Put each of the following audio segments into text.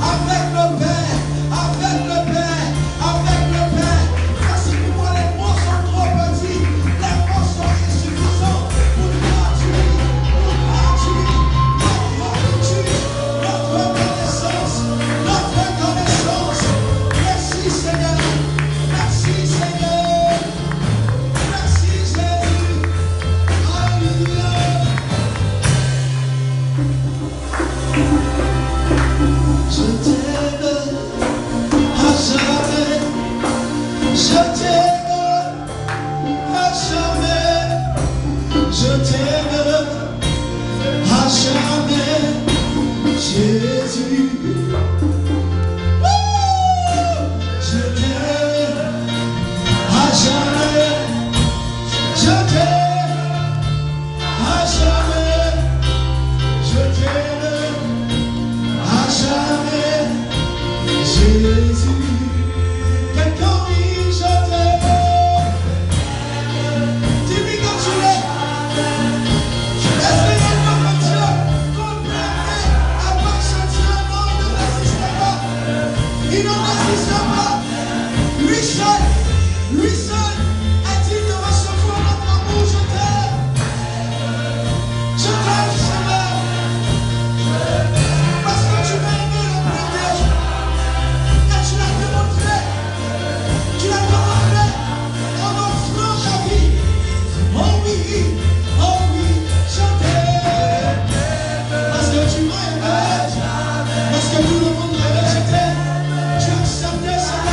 Avec Parce que tout le monde me rejetait, tu acceptais ça.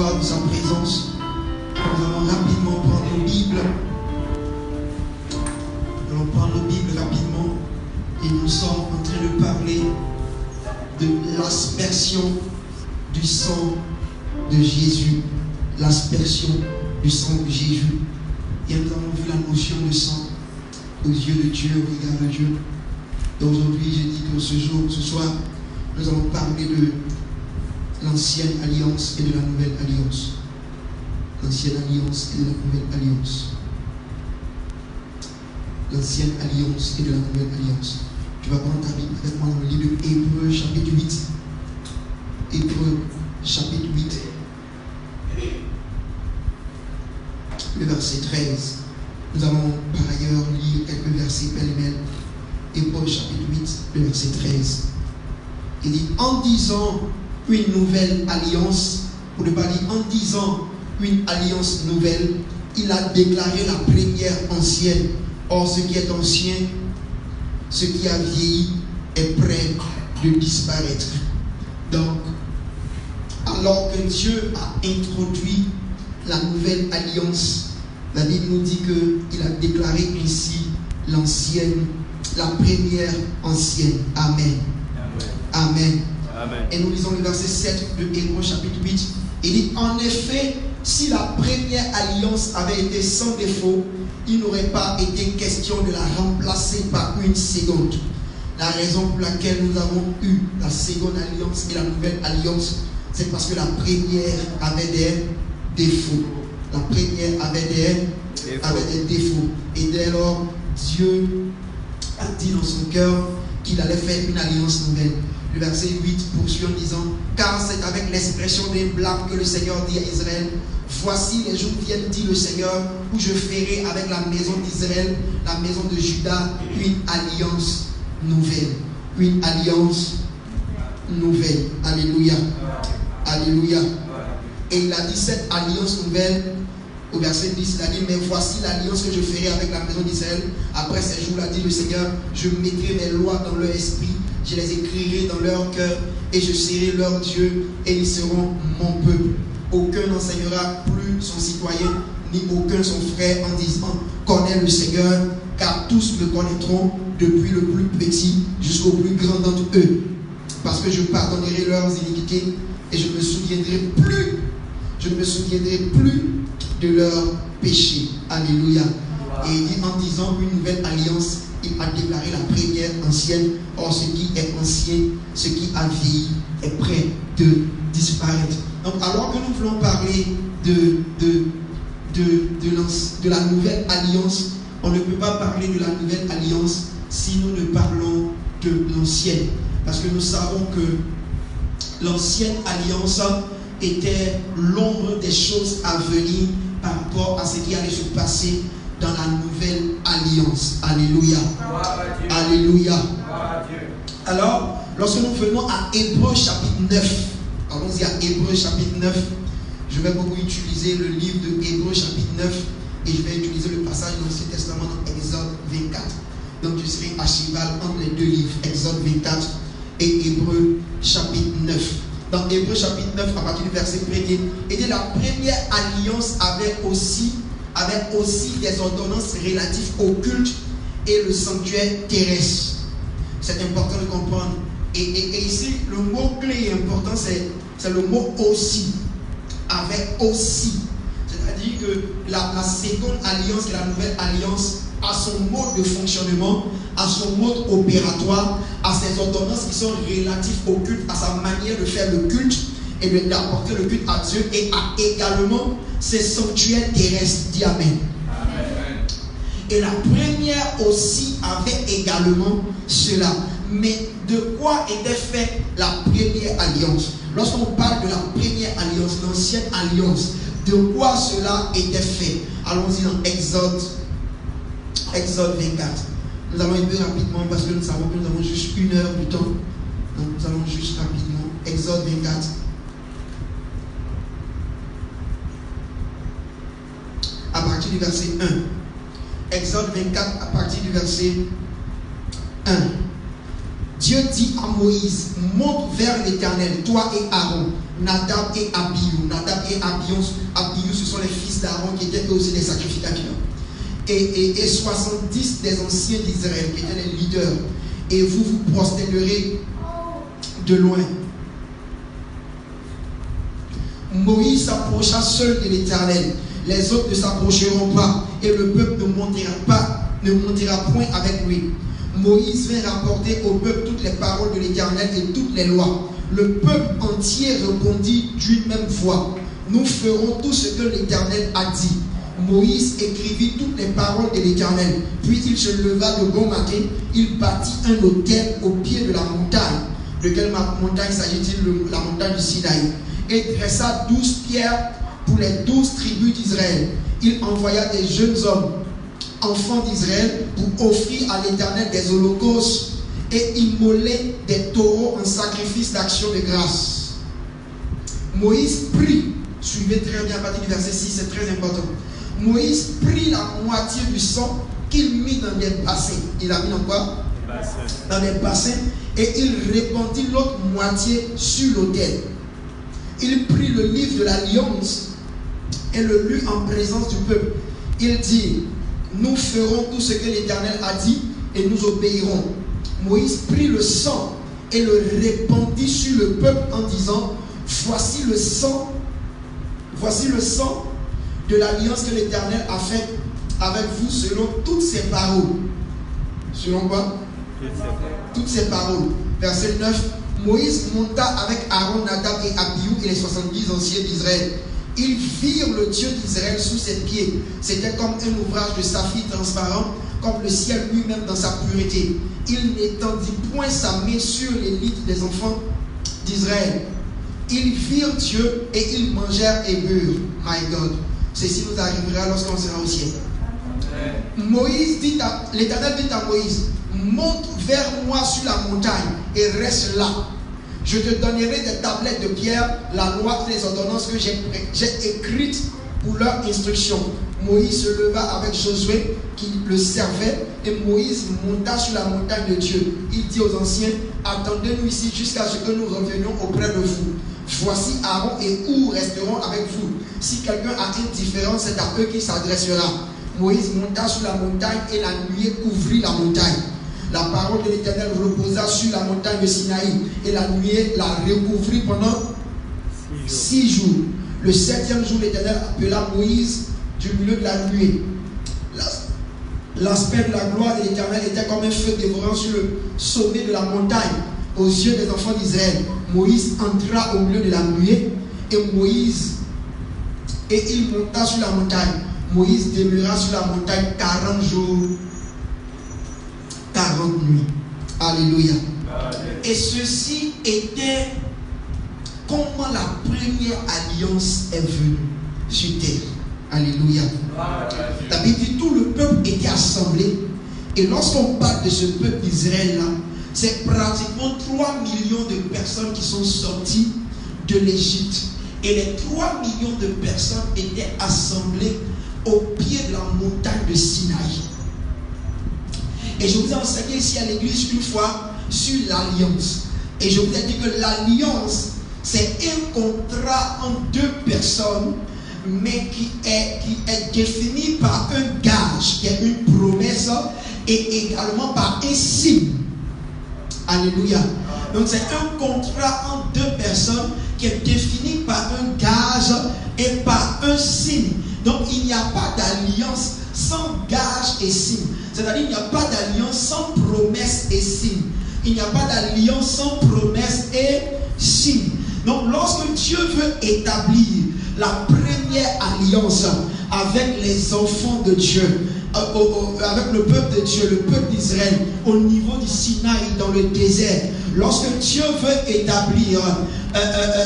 soir de sa présence. Nous allons rapidement prendre nos Bibles. Nous allons prendre nos Bibles rapidement. Et nous sommes en train de parler de l'aspersion du sang de Jésus. L'aspersion du sang de Jésus. Et nous avons vu la notion de sang aux yeux de Dieu, au regard de Dieu. Et aujourd'hui, j'ai dit que ce soir, nous allons parler de l'ancienne alliance et de la nouvelle alliance. L'ancienne alliance et de la nouvelle alliance. L'ancienne alliance et de la nouvelle alliance. Tu vas prendre ta Bible avec moi dans le livre de Hébreux chapitre 8. Hébreux chapitre 8. Le verset 13. Nous allons par ailleurs lire quelques versets pêle-mêle. Hébreux chapitre 8, le verset 13. Il dit, en disant une nouvelle alliance, pour ne pas dire en disant une alliance nouvelle, il a déclaré la première ancienne. Or, ce qui est ancien, ce qui a vieilli, est prêt de disparaître. Donc, alors que Dieu a introduit la nouvelle alliance, la Bible nous dit qu'il a déclaré ainsi l'ancienne, la première ancienne. Amen. Amen. Amen. Et nous lisons le verset 7 de Hébreux chapitre 8. Il dit, en effet, si la première alliance avait été sans défaut, il n'aurait pas été question de la remplacer par une seconde. La raison pour laquelle nous avons eu la seconde alliance et la nouvelle alliance, c'est parce que la première avait des défauts. La première avait des défauts. Et dès lors, Dieu a dit dans son cœur qu'il allait faire une alliance nouvelle. Le verset 8 poursuit en disant, car c'est avec l'expression des blâmes que le Seigneur dit à Israël, voici les jours viennent, dit le Seigneur, où je ferai avec la maison d'Israël, la maison de Juda, une alliance nouvelle. Une alliance nouvelle. Alléluia. Alléluia. Et il a dit cette alliance nouvelle, au verset 10, il a dit, mais voici l'alliance que je ferai avec la maison d'Israël. Après ces jours, a dit le Seigneur, je mettrai mes lois dans leur esprit, je les écrirai dans leur cœur, et je serai leur Dieu, et ils seront mon peuple. Aucun n'enseignera plus son citoyen, ni aucun son frère, en disant, connais le Seigneur, car tous le connaîtront, depuis le plus petit jusqu'au plus grand d'entre eux. Parce que je pardonnerai leurs iniquités, et je ne me souviendrai plus de leurs péchés. Alléluia. Et il dit, en disant une nouvelle alliance, il a déclaré la première ancienne. Or, ce qui est ancien, ce qui a vieilli, est prêt de disparaître. Donc, alors que nous voulons parler de la nouvelle alliance, on ne peut pas parler de la nouvelle alliance si nous ne parlons de l'ancienne. Parce que nous savons que l'ancienne alliance était l'ombre des choses à venir par rapport à ce qui allait se passer dans la nouvelle alliance. Alléluia. Alléluia. Alors, lorsque nous venons à Hébreux chapitre 9, allons-y à Hébreux chapitre 9, je vais beaucoup utiliser le livre de Hébreux chapitre 9 et je vais utiliser le passage de l'Ancien Testament dans Exode 24. Donc je serai à cheval entre les deux livres, Exode 24 et Hébreux chapitre 9. Dans Hébreux chapitre 9, à partir du verset 1er, il dit la première alliance avait aussi des ordonnances relatives au culte et le sanctuaire terrestre. C'est important de comprendre. Et ici, le mot clé et important, c'est le mot aussi. Avec aussi. C'est-à-dire que la seconde alliance et la nouvelle alliance a son mode de fonctionnement, à son mode opératoire, à ses ordonnances qui sont relatives au culte, à sa manière de faire le culte et d'apporter le culte à Dieu, et à également ses sanctuaires terrestres. Dis Amen. Amen. Et la première aussi avait également cela. Mais de quoi était faite la première alliance? Lorsqu'on parle de la première alliance, l'ancienne alliance, de quoi cela était fait? Allons-y dans Exode 24. Nous allons un peu rapidement parce que nous savons que nous avons juste 1 heure du temps. Donc nous allons juste rapidement. Exode 24. À partir du verset 1. Exode 24 à partir du verset 1. Dieu dit à Moïse, monte vers l'Éternel, toi et Aaron, Nadab et Abihu. Nadab et Abihu, ce sont les fils d'Aaron qui étaient eux aussi des sacrificateurs. Et 70 des anciens d'Israël qui étaient les leaders. Et vous vous prosternerez de loin. Moïse s'approcha seul de l'Éternel. Les autres ne s'approcheront pas. Et le peuple ne montera point avec lui. Moïse vint rapporter au peuple toutes les paroles de l'Éternel et toutes les lois. Le peuple entier répondit d'une même voix: nous ferons tout ce que l'Éternel a dit. Moïse écrivit toutes les paroles de l'Éternel. Puis il se leva de bon matin. Il bâtit un autel au pied de la montagne. De quelle montagne s'agit-il? La montagne du Sinaï. Et dressa 12 pierres pour les 12 tribus d'Israël. Il envoya des jeunes hommes, enfants d'Israël, pour offrir à l'Éternel des holocaustes et immoler des taureaux en sacrifice d'action de grâce. Moïse prit, suivez très bien à partir du verset 6, c'est très important. Moïse prit la moitié du sang qu'il mit dans des bassins. Il a mis dans quoi? Dans des bassins. Et il répandit l'autre moitié sur l'autel. Il prit le livre de l'Alliance et le lut en présence du peuple. Il dit: nous ferons tout ce que l'Éternel a dit et nous obéirons. Moïse prit le sang et le répandit sur le peuple en disant: voici le sang de l'alliance que l'Éternel a faite avec vous selon toutes ses paroles. Selon quoi? Toutes ses paroles. Verset 9. Moïse monta avec Aaron, Nadab et Abihu et les 70 anciens d'Israël. Ils virent le Dieu d'Israël sous ses pieds. C'était comme un ouvrage de saphir transparent, comme le ciel lui-même dans sa pureté. Il n'étendit point sa main sur l'élite des enfants d'Israël. Ils virent Dieu et ils mangèrent et burent. My God. Ceci nous arrivera lorsqu'on sera au ciel. L'Éternel dit à Moïse: monte vers moi sur la montagne et reste là. Je te donnerai des tablettes de pierre, la loi et les ordonnances que j'ai écrites pour leur instruction. Moïse se leva avec Josué qui le servait et Moïse monta sur la montagne de Dieu. Il dit aux anciens: attendez-nous ici jusqu'à ce que nous revenions auprès de vous. Voici Aaron et Hur resteront avec vous. Si quelqu'un a une différence, c'est à eux qu'il s'adressera. Moïse monta sur la montagne et la nuée couvrit la montagne. La parole de l'Éternel reposa sur la montagne de Sinaï et la nuée la recouvrit pendant 6 jours. Le 7e jour, l'Éternel appela Moïse du milieu de la nuée. L'aspect de la gloire de l'Éternel était comme un feu dévorant sur le sommet de la montagne aux yeux des enfants d'Israël. Moïse entra au milieu de la nuée et il monta sur la montagne. Moïse demeura sur la montagne 40 jours, 40 nuits. Alléluia. Et ceci était comment la première alliance est venue sur terre. Alléluia. La Bible dit tout le peuple était assemblé. Et lorsqu'on parle de ce peuple d'Israël là, c'est pratiquement 3 millions de personnes qui sont sorties de l'Égypte. Et les 3 millions de personnes étaient assemblées au pied de la montagne de Sinaï. Et je vous ai enseigné ici à l'église une fois sur l'alliance. Et je vous ai dit que l'alliance, c'est un contrat entre deux personnes, mais qui est défini par un gage, qui est une promesse, et également par un signe. Alléluia. Donc c'est un contrat entre deux personnes qui est défini par un gage et par un signe. Donc il n'y a pas d'alliance sans gage et signe. C'est-à-dire il n'y a pas d'alliance sans promesse et signe. Il n'y a pas d'alliance sans promesse et signe. Donc lorsque Dieu veut établir la première alliance avec les enfants de Dieu, avec le peuple de Dieu, le peuple d'Israël, au niveau du Sinaï, dans le désert, lorsque Dieu veut établir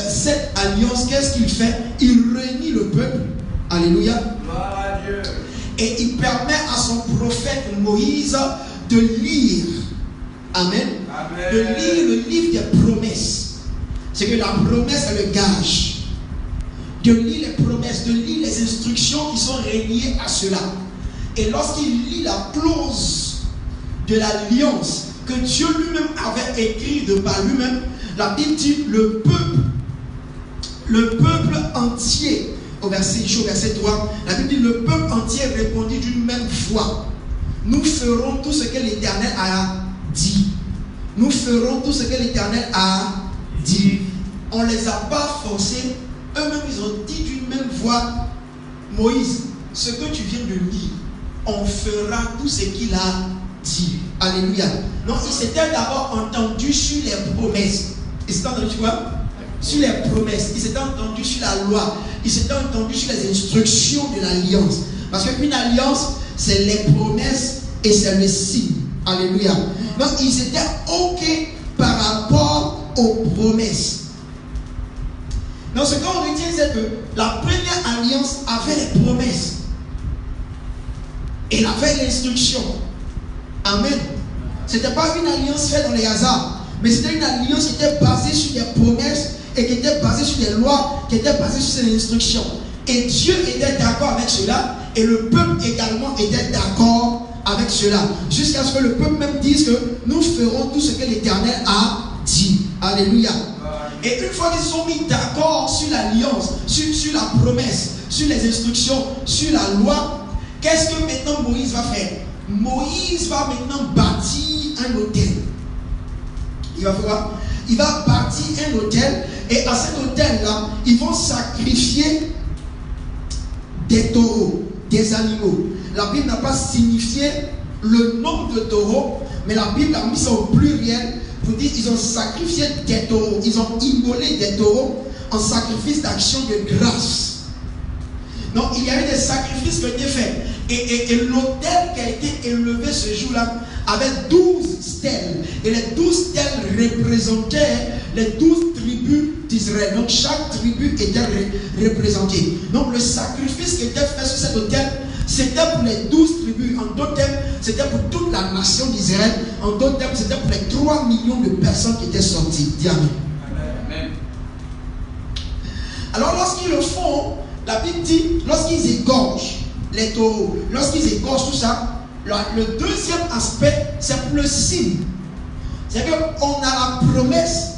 cette alliance, qu'est-ce qu'il fait? Il réunit le peuple. Alléluia. Et il permet à son prophète Moïse de lire. Amen. De lire le livre des promesses. C'est que la promesse est le gage. De lire les promesses, de lire les instructions qui sont reliées à cela. Et lorsqu'il lit la clause de l'alliance que Dieu lui-même avait écrit de par lui-même, la Bible dit le peuple le peuple entier, au verset 3, la Bible dit, le peuple entier répondit d'une même voix. Nous ferons tout ce que l'Éternel a dit. Nous ferons tout ce que l'Éternel a dit. On ne les a pas forcés. Eux-mêmes, ils ont dit d'une même voix, Moïse, ce que tu viens de lire, on fera tout ce qu'il a dit. Alléluia. Non, ils s'étaient d'abord entendus sur les promesses. Ils s'étaient entendus quoi? Sur les promesses. Ils s'étaient entendus sur la loi. Ils s'étaient entendus sur les instructions de l'alliance. Parce qu'une alliance, c'est les promesses et c'est le signe. Alléluia. Donc, ils étaient OK par rapport aux promesses. Donc, ce qu'on retient, c'est que la première alliance avait les promesses. Elle avait l'instruction. Amen. Ce n'était pas une alliance faite dans les hasards, mais c'était une alliance qui était basée sur des promesses et qui était basée sur des lois, qui était basée sur ses instructions. Et Dieu était d'accord avec cela, et le peuple également était d'accord avec cela. Jusqu'à ce que le peuple même dise que nous ferons tout ce que l'Éternel a dit. Alléluia. Et une fois qu'ils sont mis d'accord sur l'alliance, sur la promesse, sur les instructions, sur la loi, qu'est-ce que maintenant Moïse va faire? Moïse va maintenant bâtir un autel. Il va faire quoi? Il va bâtir un autel, et à cet autel-là, ils vont sacrifier des taureaux, des animaux. La Bible n'a pas signifié le nombre de taureaux, mais la Bible a mis ça au pluriel pour dire qu'ils ont sacrifié des taureaux. Ils ont immolé des taureaux en sacrifice d'action de grâce. Donc il y avait des sacrifices qui étaient faits. Et l'autel qui a été élevé ce jour-là avait 12 stèles. Et les 12 stèles représentaient les 12 tribus d'Israël. Donc chaque tribu était représentée. Donc le sacrifice qui était fait sur cet autel, c'était pour les 12 tribus. En d'autres termes, c'était pour toute la nation d'Israël. En d'autres termes, c'était pour les 3 millions de personnes qui étaient sorties. Dis amen. Amen. Alors lorsqu'ils le font, la Bible dit, lorsqu'ils égorgent les taureaux, lorsqu'ils égorgent tout ça, le deuxième aspect, c'est pour le signe. C'est-à-dire qu'on a la promesse,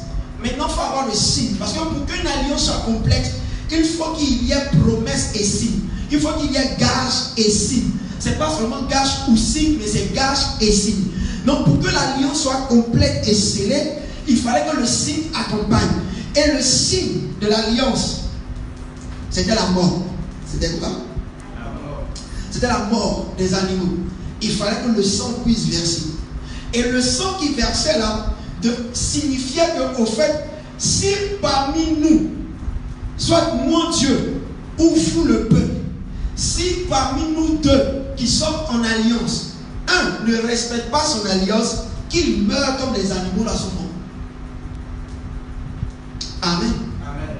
maintenant il faut avoir le signe. Parce que pour qu'une alliance soit complète, il faut qu'il y ait promesse et signe. Il faut qu'il y ait gage et signe. Ce n'est pas seulement gage ou signe, mais c'est gage et signe. Donc pour que l'alliance soit complète et scellée, il fallait que le signe accompagne. Et le signe de l'alliance, c'était la mort. C'était quoi? La mort. C'était la mort des animaux. Il fallait que le sang puisse verser. Et le sang qui versait là signifiait qu'au fait, si parmi nous, soit moi Dieu ou vous le peuple, si parmi nous deux qui sommes en alliance, un ne respecte pas son alliance, qu'il meure comme des animaux dans son monde. Amen. Amen.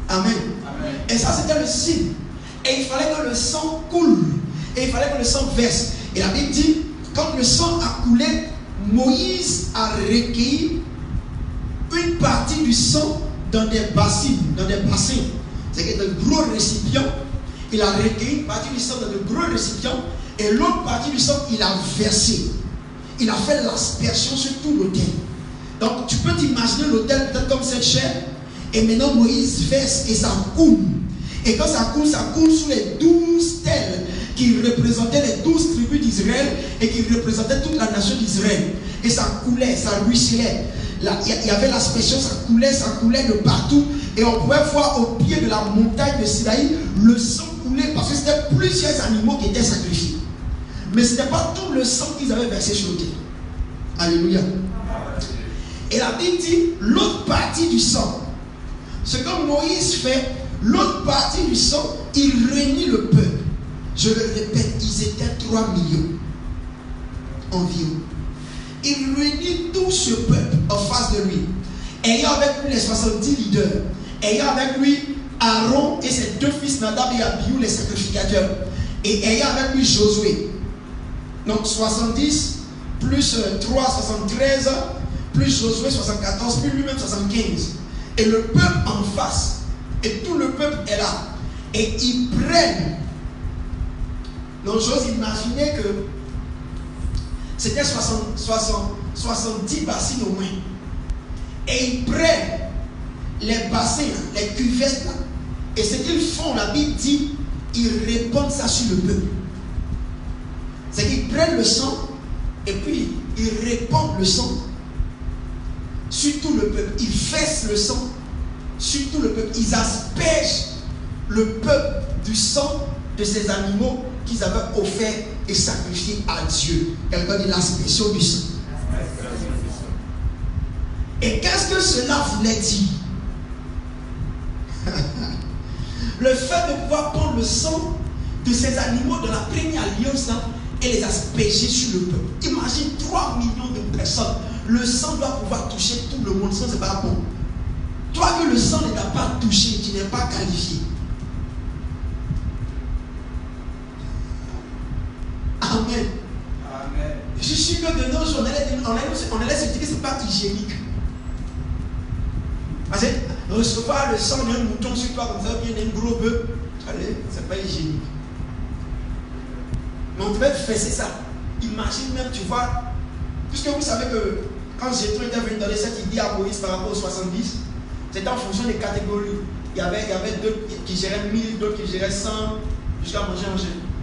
Amen. Amen. Et ça c'était le signe. Et il fallait que le sang coule. Et il fallait que le sang verse. Et la Bible dit, quand le sang a coulé, Moïse a recueilli une partie du sang dans des bassins. C'est de gros récipients. Il a recueilli une partie du sang dans de gros récipients. Et l'autre partie du sang, il a versé. Il a fait l'aspersion sur tout l'autel. Donc tu peux t'imaginer l'autel peut-être comme cette chair. Et maintenant Moïse verse et ça coule. Et quand ça coule sur les 12 stèles qui représentaient les 12 tribus d'Israël et qui représentaient toute la nation d'Israël. Et ça coulait, ça ruisselait. Il y avait l'aspersion, ça coulait de partout. Et on pouvait voir au pied de la montagne de Sinaï le sang couler parce que c'était plusieurs animaux qui étaient sacrifiés. Mais ce n'était pas tout le sang qu'ils avaient versé sur l'autel. Alléluia. Et la Bible dit l'autre partie du sang. Ce que Moïse fait, l'autre partie du sang, il réunit le peuple. Je le répète, ils étaient 3 millions environ. Il réunit tout ce peuple en face de lui, ayant avec lui les 70 leaders, ayant avec lui Aaron et ses 2 fils Nadab et Abihu, les sacrificateurs, et ayant avec lui Josué. Donc 70 plus 3, 73, plus Josué 74, plus lui-même 75. Et le peuple en face, et tout le peuple est là, et ils prennent. Donc j'ose imaginer que c'était 70 bassines au moins. Et ils prennent les bassins, les cuvettes, là. Et ce qu'ils font, la Bible dit, ils répandent ça sur le peuple. C'est qu'ils prennent le sang et puis ils répandent le sang sur tout le peuple. Ils versent le sang sur tout le peuple. Ils aspergent le peuple du sang de ces animaux qu'ils avaient offert et sacrifié à Dieu. Quelqu'un dit l'aspersion du sang. Et qu'est-ce que cela voulait dire? Le fait de pouvoir prendre le sang de ces animaux de la première alliance là, et les asperger sur le peuple. Imagine 3 millions de personnes. Le sang doit pouvoir toucher tout le monde. Ça, c'est pas bon. Toi que le sang ne t'a pas touché, tu n'es pas qualifié. Amen. Amen. Je suis sûr que de nos jours, on allait se dire que ce n'est pas hygiénique. Parce que recevoir le sang d'un mouton sur toi comme ça, bien d'un gros bœuf, allez, ce n'est pas hygiénique. Mais on devait faire ça. Imagine même, tu vois, puisque vous savez que quand Jétro était venu donner cette idée à Moïse par rapport aux 70, c'était en fonction des catégories. Il y avait d'autres qui géraient 1000, d'autres qui géraient 100, jusqu'à manger.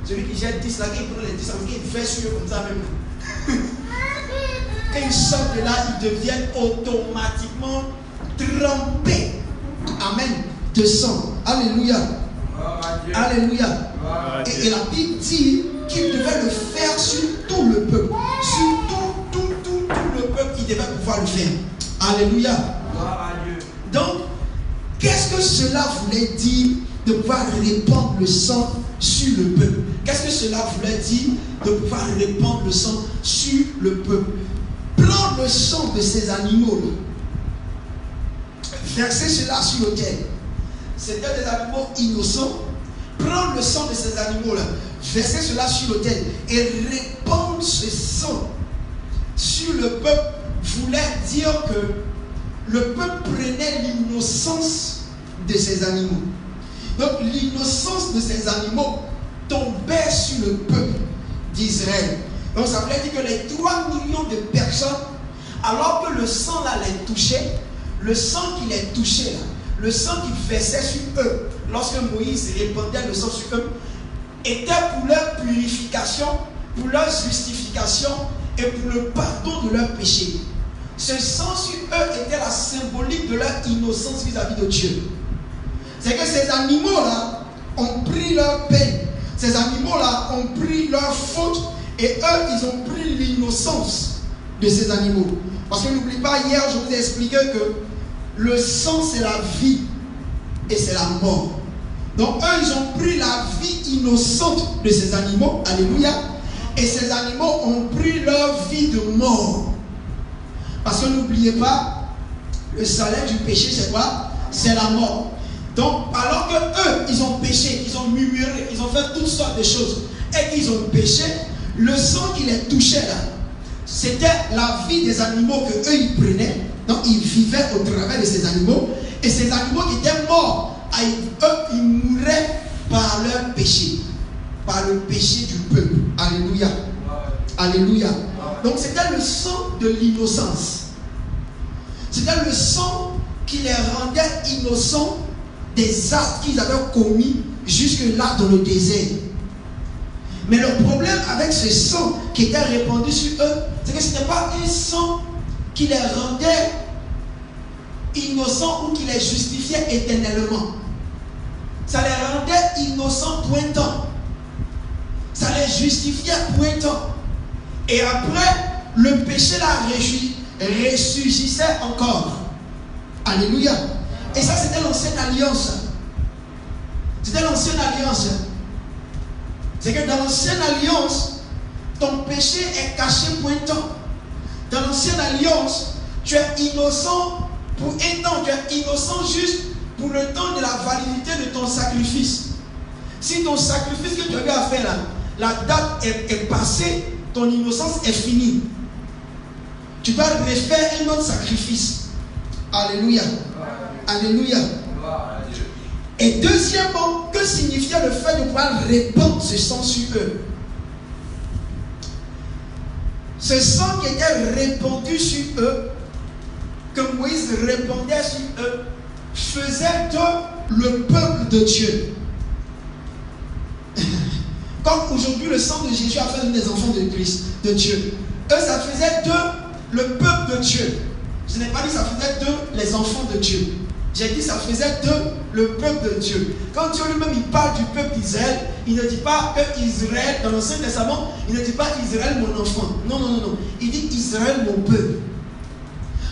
Celui qui gère 10, là, il prend les 10, il fait sur eux comme ça même. Quand ils sortent de là, ils deviennent automatiquement trempés. Amen. De sang. Alléluia. Alléluia. Et la Bible dit qu'il devait le faire sur tout le peuple. Sur tout le peuple, il devait pouvoir le faire. Alléluia. Donc, qu'est-ce que cela voulait dire de pouvoir répandre le sang sur le peuple? Qu'est-ce que cela voulait dire de pouvoir répandre le sang sur le peuple? Prendre le sang de ces animaux-là, verser cela sur l'autel. C'était des animaux innocents. Prendre le sang de ces animaux-là, verser cela sur l'autel et répandre ce sang sur le peuple voulait dire que le peuple prenait l'innocence de ces animaux. Donc l'innocence de ces animaux tombait sur le peuple d'Israël. Donc ça voulait dire que les 3 millions de personnes, alors que le sang là les touchait, le sang qui les touchait là, le sang qui versait sur eux, lorsque Moïse répandait le sang sur eux, était pour leur purification, pour leur justification et pour le pardon de leurs péchés. Ce sang sur eux était la symbolique de leur innocence vis-à-vis de Dieu. C'est que ces animaux-là ont pris leur peine. Ces animaux-là ont pris leur faute et eux, ils ont pris l'innocence de ces animaux. Parce que n'oubliez pas, hier, je vous ai expliqué que le sang, c'est la vie et c'est la mort. Donc, eux, ils ont pris la vie innocente de ces animaux. Alléluia. Et ces animaux ont pris leur vie de mort. Parce que n'oubliez pas, le salaire du péché, c'est quoi? C'est la mort. Donc, alors que eux, ils ont péché, ils ont murmuré, ils ont fait toutes sortes de choses, et qu'ils ont péché, le sang qui les touchait là, c'était la vie des animaux que eux, ils prenaient. Donc, ils vivaient au travers de ces animaux, et ces animaux qui étaient morts, eux, ils mouraient par leur péché, par le péché du peuple. Alléluia. Alléluia. Donc, c'était le sang de l'innocence. C'était le sang qui les rendait innocents des actes qu'ils avaient commis jusque-là dans le désert. Mais le problème avec ce sang qui était répandu sur eux, c'est que ce n'était pas un sang qui les rendait innocents ou qui les justifiait éternellement. Ça les rendait innocents pour un temps. Ça les justifiait pour un temps. Et après, le péché là ressurgissait encore. Alléluia. Et ça, c'était l'ancienne alliance. C'était l'ancienne alliance. C'est que dans l'ancienne alliance, ton péché est caché pour un temps. Dans l'ancienne alliance, tu es innocent pour un temps. Tu es innocent juste pour le temps de la validité de ton sacrifice. Si ton sacrifice que tu avais à faire là, la date est passée, ton innocence est finie. Tu dois refaire un autre sacrifice. Alléluia. Alléluia. Et deuxièmement, que signifiait le fait de pouvoir répandre ce sang sur eux? Ce sang qui était répandu sur eux, que Moïse répandait sur eux, faisait d'eux le peuple de Dieu. Comme aujourd'hui le sang de Jésus a fait des enfants de Christ, de Dieu. Eux, ça faisait d'eux le peuple de Dieu. Je n'ai pas dit ça faisait d'eux les enfants de Dieu. J'ai dit ça faisait d'eux le peuple de Dieu. Quand Dieu lui-même il parle du peuple d'Israël, il ne dit pas que Israël, dans l'Ancien Testament, il ne dit pas Israël mon enfant. Non, non, non, non. Il dit Israël mon peuple.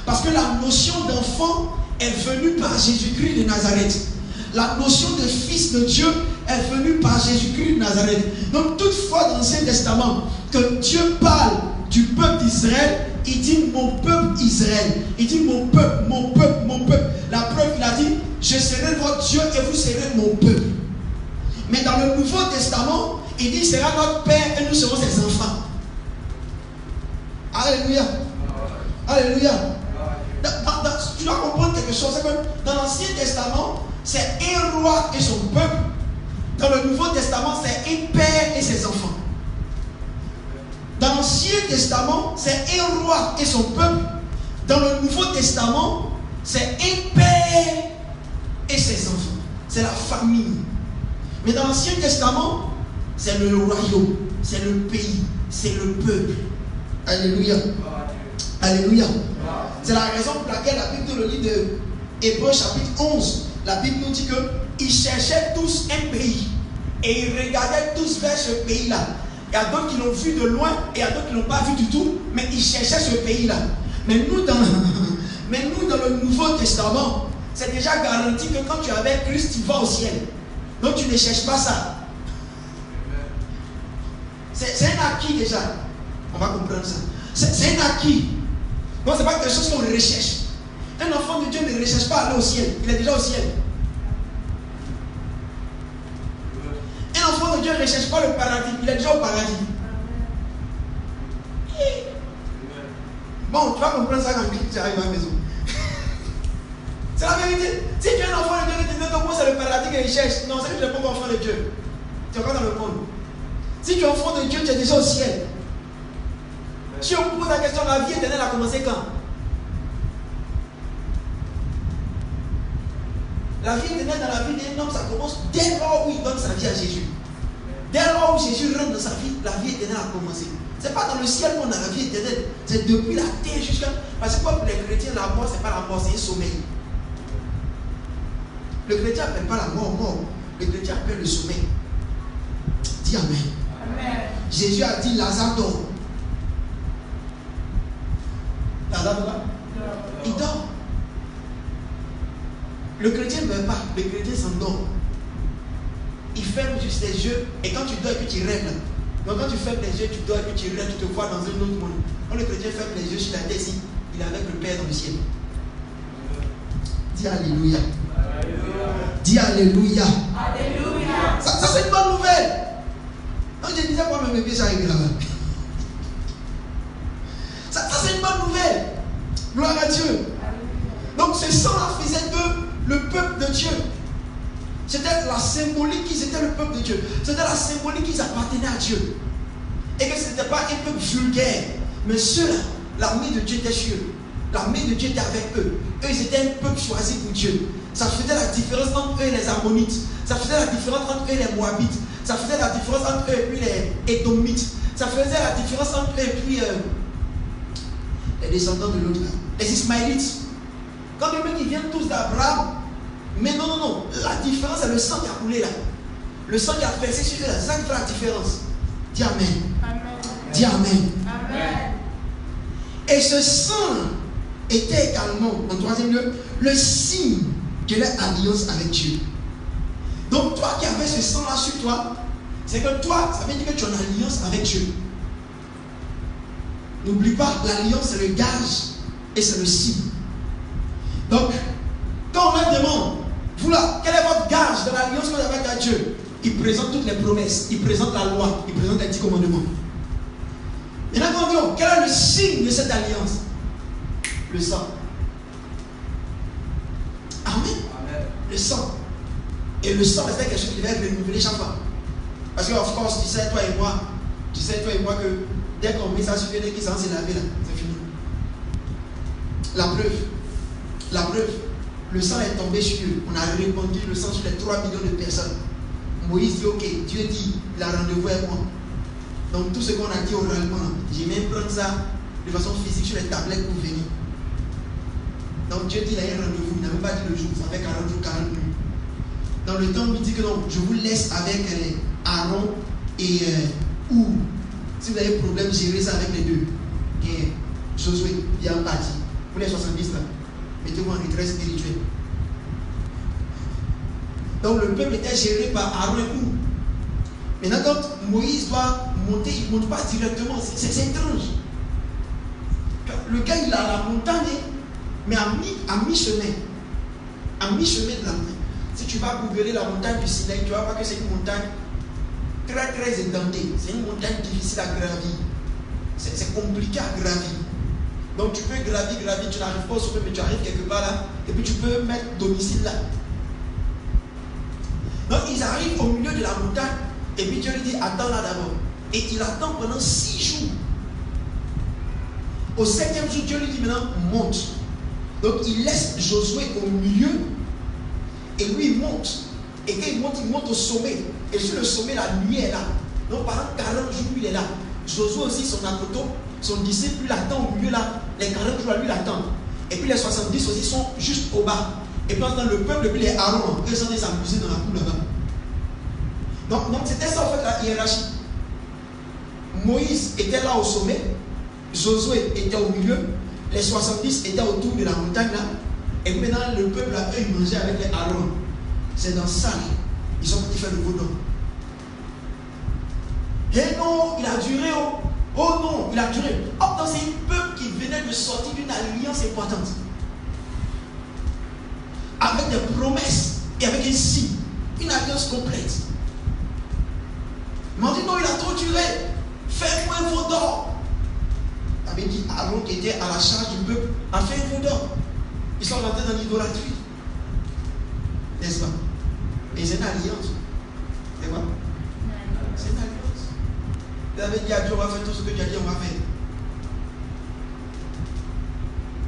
Parce que la notion d'enfant est venue par Jésus-Christ de Nazareth. La notion de fils de Dieu est venue par Jésus-Christ de Nazareth. Donc toutefois dans l'Ancien Testament, que Dieu parle du peuple d'Israël, il dit mon peuple Israël. Il dit mon peuple, mon peuple, mon peuple. La preuve, il a dit, je serai votre Dieu et vous serez mon peuple. Mais dans le Nouveau Testament, il dit, il sera notre Père et nous serons ses enfants. Alléluia. Alléluia. Tu dois comprendre quelque chose. C'est que dans l'Ancien Testament, c'est un roi et son peuple. Dans le Nouveau Testament, c'est un père et ses enfants. Dans l'Ancien Testament, c'est un roi et son peuple. Dans le Nouveau Testament, c'est un père et ses enfants. C'est la famille. Mais dans l'Ancien Testament, c'est le royaume, c'est le pays, c'est le peuple. Alléluia. Alléluia. C'est la raison pour laquelle la Bible, dans le livre de Hébreux chapitre 11, la Bible nous dit qu'ils cherchaient tous un pays. Et ils regardaient tous vers ce pays-là. Il y a d'autres qui l'ont vu de loin et il y a d'autres qui ne l'ont pas vu du tout, mais ils cherchaient ce pays-là. Mais nous, dans le Nouveau Testament, c'est déjà garanti que quand tu es avec Christ, tu vas au ciel. Donc tu ne cherches pas ça. C'est un acquis déjà. On va comprendre ça. C'est un acquis. Donc ce n'est pas quelque chose qu'on recherche. Un enfant de Dieu ne recherche pas à aller au ciel. Il est déjà au ciel. Un enfant de Dieu ne recherche pas le paradis. Il est déjà au paradis. Bon, tu vas comprendre ça quand tu arrives à la maison. C'est la vérité. Si tu es un enfant de Dieu, tu te dis que c'est le paradis qu'il cherche. Non, c'est que tu n'es pas enfant de Dieu. Tu es encore dans le monde. Si tu es enfant de Dieu, tu es déjà au ciel. Si on pose la question, la vie éternelle a commencé quand? La vie éternelle dans la vie d'un homme, ça commence dès lors où il donne sa vie à Jésus. Dès lors où Jésus rentre dans sa vie, la vie éternelle a commencé. Ce n'est pas dans le ciel qu'on a la vie éternelle. C'est depuis la terre jusqu'à... Parce que pour les chrétiens, la mort, ce n'est pas la mort, c'est un sommeil. Le chrétien n'appelle pas la mort mort. Le chrétien appelle le sommeil. Dis Amen. Amen. Jésus a dit Lazare dort. Lazare dort. Il dort. Le chrétien ne meurt pas, le chrétien s'endort. Il ferme juste les yeux et quand tu dors et puis tu rêves là. Donc quand tu fermes les yeux, tu dors et puis tu rêves, tu te vois dans un autre monde. Quand le chrétien ferme les yeux sur la terre ici, il est avec le Père dans le ciel. Dis Alléluia. Alléluia. Dis Alléluia. Alléluia. Ça c'est une bonne nouvelle. Quand je disais moi même déjà arrivé là-bas. Ça c'est une bonne nouvelle. Gloire à Dieu. Donc ce sang-là faisait d'eux le peuple de Dieu. C'était la symbolique qu'ils étaient le peuple de Dieu. C'était la symbolique qu'ils appartenaient à Dieu. Et que ce n'était pas un peuple vulgaire. Mais ceux-là, l'armée de Dieu était sur eux. L'armée de Dieu était avec eux. Eux, ils étaient un peuple choisi pour Dieu. Ça faisait la différence entre eux et les Ammonites. Ça faisait la différence entre eux et les Moabites. Ça faisait la différence entre eux et puis les Édomites. Ça faisait la différence entre eux et puis les descendants de l'autre, les Ismaélites. Quand les mecs ils viennent tous d'Abraham, mais non, non, non, la différence c'est le sang qui a coulé là. Le sang qui a versé sur eux là, c'est ça qui fait la différence. Dis Amen. Amen. Dis Amen. Amen. Et ce sang était également, en troisième lieu, le signe de leur alliance avec Dieu. Donc toi qui avais ce sang là sur toi, c'est que toi, ça veut dire que tu as une alliance avec Dieu. N'oublie pas, l'alliance c'est le gage et c'est le signe. Donc, quand on leur demande, vous là, quel est votre gage de l'alliance que vous avez avec Dieu? Il présente toutes les promesses, il présente la loi, il présente les 10 commandements. Et là, quand on dit, quel est le signe de cette alliance? Le sang. Amen. Amen. Le sang. Et le sang, c'est quelque chose qui va être renouvelé chaque fois. Parce que, of course, tu sais, toi et moi, que dès qu'on met ça sur le nez, qui s'en s'est lavé là, c'est fini. La preuve. le sang est tombé sur eux. On a répandu le sang sur les 3 millions de personnes. Moïse dit, ok, Dieu dit, il a rendez-vous avec moi. Donc tout ce qu'on a dit oralement, j'ai même prendre ça de façon physique sur les tablettes pour venir. Donc Dieu dit, il a un rendez-vous, il n'a même pas dit le jour, ça fait 40 jours, 40 nuits. Dans le temps, il dit que non, je vous laisse avec Aaron et ou si vous avez un problème, gérez ça avec les deux. Et Josué, il y a un parti. Pour les 70 là, mettez-vous en retraite spirituelle. Donc le peuple était géré par Aaron et Ou. Maintenant, quand Moïse doit monter, il ne monte pas directement. C'est étrange. Le gars, il a la montagne, mais à mi-chemin. À mi-chemin de la montagne. Si tu vas couvrir la montagne du Sinaï, tu vas voir que c'est une montagne très très édentée. C'est une montagne difficile à gravir. C'est compliqué à gravir. Donc tu peux gravir, tu n'arrives pas au sommet, mais tu arrives quelque part là, et puis tu peux mettre domicile là. Donc ils arrivent au milieu de la montagne, et puis Dieu lui dit, attends là d'abord. Et il attend pendant 6 jours. Au 7e jour, Dieu lui dit maintenant, monte. Donc il laisse Josué au milieu, et lui il monte. Et quand il monte au sommet. Et sur le sommet, la nuit est là. Donc pendant 40 jours, lui il est là. Josué aussi, son apôtre, son disciple, lui l'attend au milieu là. Les 40 jours, lui l'attend. Et puis les 70 aussi sont juste au bas. Et puis dans le peuple, et puis les Aaron, ils sont s'amuser dans la cour là-bas. Donc c'était ça en fait la hiérarchie. Moïse était là au sommet. Josué était au milieu. Les 70 étaient autour de la montagne là. Et maintenant le peuple là, eux, ils mangeaient avec les Aaron. C'est dans ça là. Ils sont partis faire le vaudon. Et non, il a duré. Oh non, il a duré. Hop, dans c'est un peuple qui venait de sortir d'une alliance importante. Avec des promesses et avec un signe. Une alliance complète. Mais on dit non, il a trop duré. Fais-moi un veau d'or. Il avait dit Aaron qui était à la charge du peuple a fait un veau d'or. Ils sont rentrés dans l'idolâtrie. N'est-ce pas? Et c'est une alliance. C'est quoi? C'est une alliance. Il avait dit à Dieu, on va faire tout ce que tu as dit, on va faire.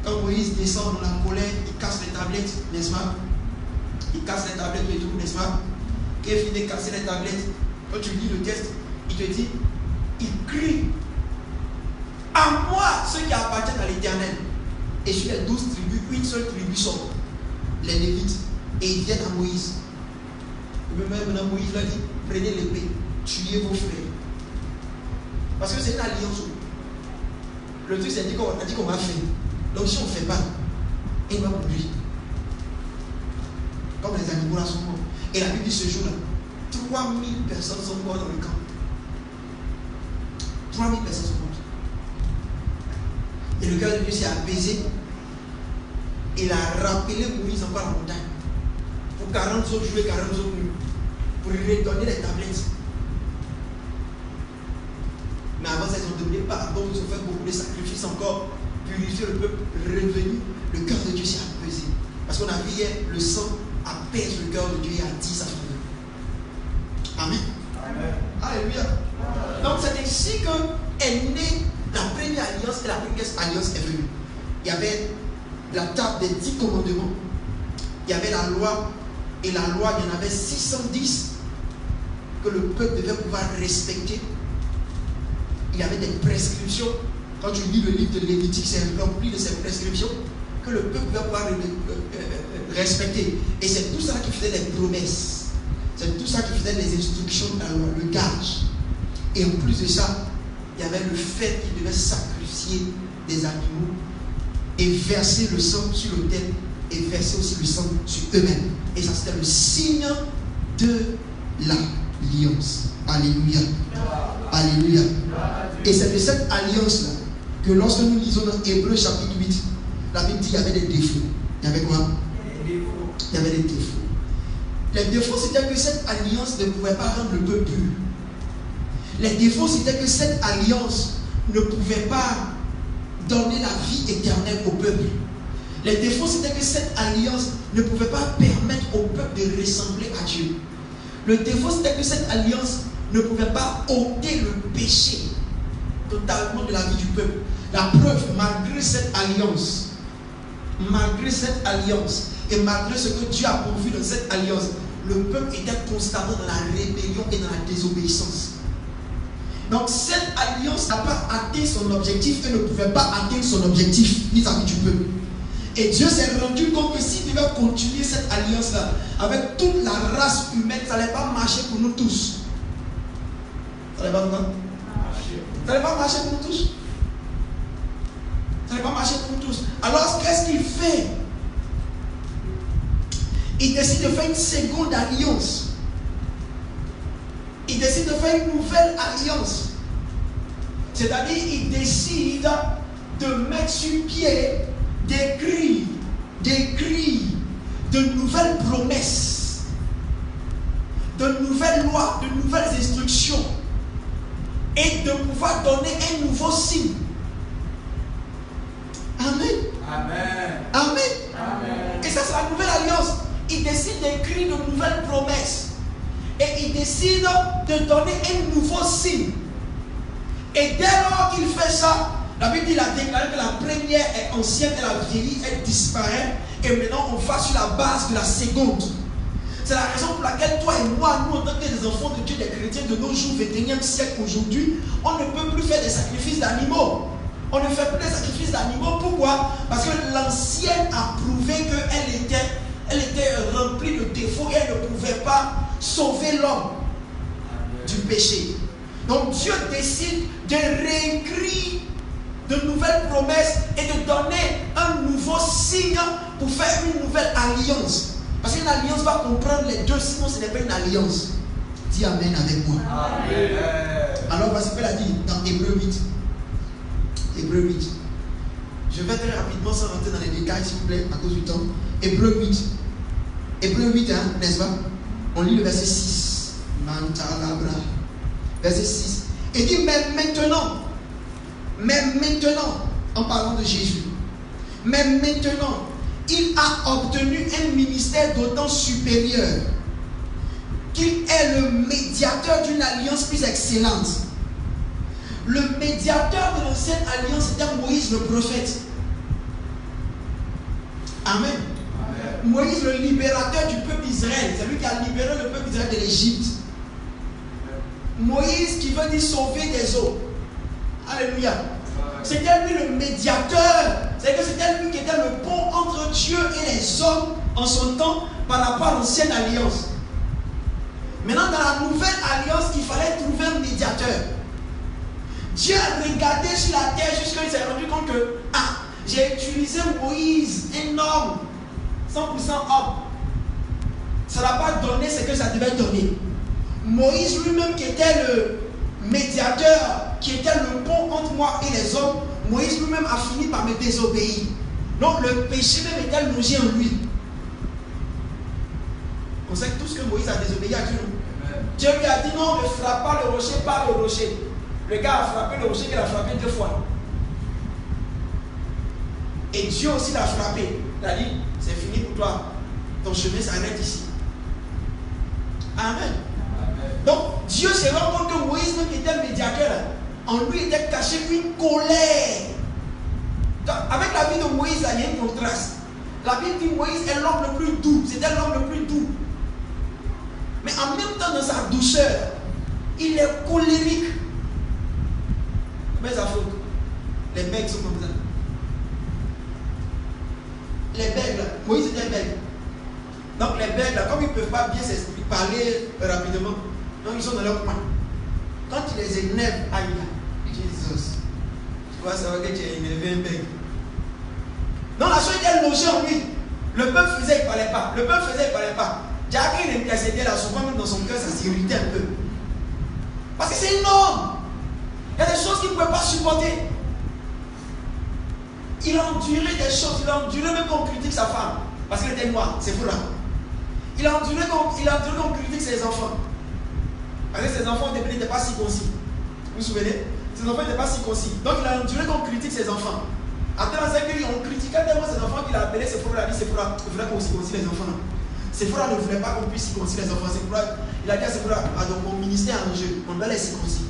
Quand Moïse descend dans la colère, il casse les tablettes, n'est-ce pas? Il casse les tablettes et tout, n'est-ce pas? Quand il finit de casser les tablettes, quand tu lis le texte, il te dit, il crie à moi ceux qui appartiennent à l'Éternel. Et sur les 12 tribus, une seule tribu sort, les Lévites, et ils viennent à Moïse. Et même Moïse leur dit, prenez l'épée, tuez vos frères. Parce que c'est une alliance. Le truc c'est dit qu'on va faire. Donc si on ne fait pas, il va mourir. Comme les animaux là sont morts. Et la Bible dit ce jour-là, 3000 personnes sont mortes dans le camp. 3000 personnes sont mortes. Et le cœur de Dieu s'est apaisé. Il a rappelé Moïse encore à la montagne. Pour 40 autres jours et 40 autres nuits. Pour lui redonner les tablettes. Mais avant ça, ils ont demandé pardon, ils ont fait beaucoup de sacrifices encore. Purifier le peuple, revenu. Le cœur de Dieu s'est apaisé. Parce qu'on a vu hier, le sang apaise le cœur de Dieu et attire sa faveur. Amen. Amen. Alléluia. Donc c'est ainsi que est née la première alliance et la première alliance est venue. Il y avait la table des 10 commandements. Il y avait la loi. Et la loi, il y en avait 610 que le peuple devait pouvoir respecter. Il y avait des prescriptions. Quand tu lis le livre de Lévitique, c'est rempli de ces prescriptions que le peuple devait pouvoir respecter. Et c'est tout ça qui faisait les promesses. C'est tout ça qui faisait les instructions de la loi, le gage. Et en plus de ça, il y avait le fait qu'ils devaient sacrifier des animaux et verser le sang sur l'autel et verser aussi le sang sur eux-mêmes. Et ça, c'était le signe de l'alliance. Alléluia. Alléluia. Et c'est de cette alliance-là que lorsque nous lisons dans Hébreux chapitre 8, la Bible dit qu'il y avait des défauts. Il y avait quoi? Il y avait des défauts. Les défauts, c'était que cette alliance ne pouvait pas rendre le peuple pur. Les défauts, c'était que cette alliance ne pouvait pas donner la vie éternelle au peuple. Les défauts, c'était que cette alliance ne pouvait pas permettre au peuple de ressembler à Dieu. Le défaut, c'était que cette alliance ne pouvait pas ôter le péché totalement de la vie du peuple. La preuve, malgré cette alliance, malgré cette alliance et malgré ce que Dieu a pourvu dans cette alliance, le peuple était constamment dans la rébellion et dans la désobéissance. Donc cette alliance n'a pas atteint son objectif et ne pouvait pas atteindre son objectif vis-à-vis du peuple. Et Dieu s'est rendu compte que s'il devait continuer cette alliance-là avec toute la race humaine, ça n'allait pas marcher pour nous tous. Ça n'allait pas marcher. Ça n'allait pas marcher pour nous tous. Ça n'allait pas marcher pour nous tous. Alors qu'est-ce qu'il fait? Il décide de faire une seconde alliance. Il décide de faire une nouvelle alliance. C'est-à-dire, il décide de mettre sur pied d'écrire de nouvelles promesses, de nouvelles lois, de nouvelles instructions, et de pouvoir donner un nouveau signe. Amen. Amen. Amen. Amen. Et ça, c'est la nouvelle alliance. Il décide d'écrire de nouvelles promesses. Et il décide de donner un nouveau signe. Et dès lors qu'il fait ça, la Bible dit, il a déclaré que la première est ancienne et la vieillie, elle disparaît. Et maintenant, on va sur la base de la seconde. C'est la raison pour laquelle toi et moi, nous, en tant que des enfants de Dieu, des chrétiens de nos jours, 21e siècle aujourd'hui, on ne peut plus faire des sacrifices d'animaux. On ne fait plus des sacrifices d'animaux. Pourquoi? Parce que l'ancienne a prouvé qu'elle était remplie de défauts et elle ne pouvait pas sauver l'homme du péché. Donc Dieu décide de réécrire de nouvelles promesses et de donner un nouveau signe pour faire une nouvelle alliance. Parce qu'une alliance va comprendre les deux, sinon ce n'est pas une alliance. Dis Amen avec moi. Amen. Alors voici ce qu'elle a dit dans Hébreux 8. Hébreux 8. Je vais très rapidement sans rentrer dans les détails s'il vous plaît à cause du temps. Hébreux 8. Hébreux 8, hein, n'est-ce pas? On lit le verset 6. Verset 6. Et dit, mais maintenant, en parlant de Jésus, mais maintenant, il a obtenu un ministère d'autant supérieur qu'il est le médiateur d'une alliance plus excellente. Le médiateur de l'ancienne alliance était Moïse le prophète. Amen. Moïse, le libérateur du peuple d'Israël, c'est lui qui a libéré le peuple d'Israël de l'Égypte. Moïse qui veut dire sauver des eaux. Alléluia. C'était lui le médiateur. C'est que c'était lui qui était le pont entre Dieu et les hommes en son temps par rapport à l'ancienne alliance. Maintenant, dans la nouvelle alliance, il fallait trouver un médiateur. Dieu a regardé sur la terre jusqu'à il s'est rendu compte que j'ai utilisé Moïse, un homme, 100% homme. Ça n'a pas donné ce que ça devait donner. Moïse lui-même qui était le médiateur, qui était le pont entre moi et les hommes, Moïse lui-même a fini par me désobéir. Donc le péché même était logé en lui. On sait tous que Moïse a désobéi à Dieu. Dieu lui a dit non, ne frappe pas le rocher, pas le rocher. Le gars a frappé le rocher qu'il a frappé 2 fois. Et Dieu aussi l'a frappé. Il a dit, c'est fini pour toi. Ton chemin s'arrête ici. Amen. Donc Dieu s'est rendu compte que Moïse, même qui était médiateur, en lui était caché une colère. Donc, avec la vie de Moïse, il y a un contraste. La Bible dit Moïse est l'homme le plus doux. C'était l'homme le plus doux. Mais en même temps, dans sa douceur, il est colérique. Mais ça faut. Les becs sont comme ça. Les becs là, Moïse était un bec. Donc les becs là, comme ils ne peuvent pas bien s'exprimer, parler rapidement, donc ils sont dans leur coin. Quand tu les énerves, aïe, Jesus, tu vas savoir que tu as énervé un bec. Non, la chose était logée en lui. Le peuple faisait, il ne parlait pas. Le peuple faisait, il ne parlait pas. Jacques, il intercédait là, souvent même dans son cœur, ça s'irritait un peu. Parce que c'est un homme. Il y a des choses qu'il ne pouvait pas supporter. Il a enduré des choses, il a enduré même qu'on critique sa femme. Parce qu'elle était noire, c'est vrai. Il a enduré qu'on critique ses enfants. Parce que ses enfants au début n'étaient pas circoncis. Vous vous souvenez? Ses enfants n'étaient pas circoncis. Donc il a enduré qu'on critique ses enfants. Après, on critiquait tellement ses enfants qu'il a appelé Sephora, il a dit Sephora, il voulait qu'on circoncis les enfants. Sephora ne voulait pas qu'on puisse circoncire les enfants. Il a dit à Sephora, donc mon ministère est en jeu, on doit les circoncire.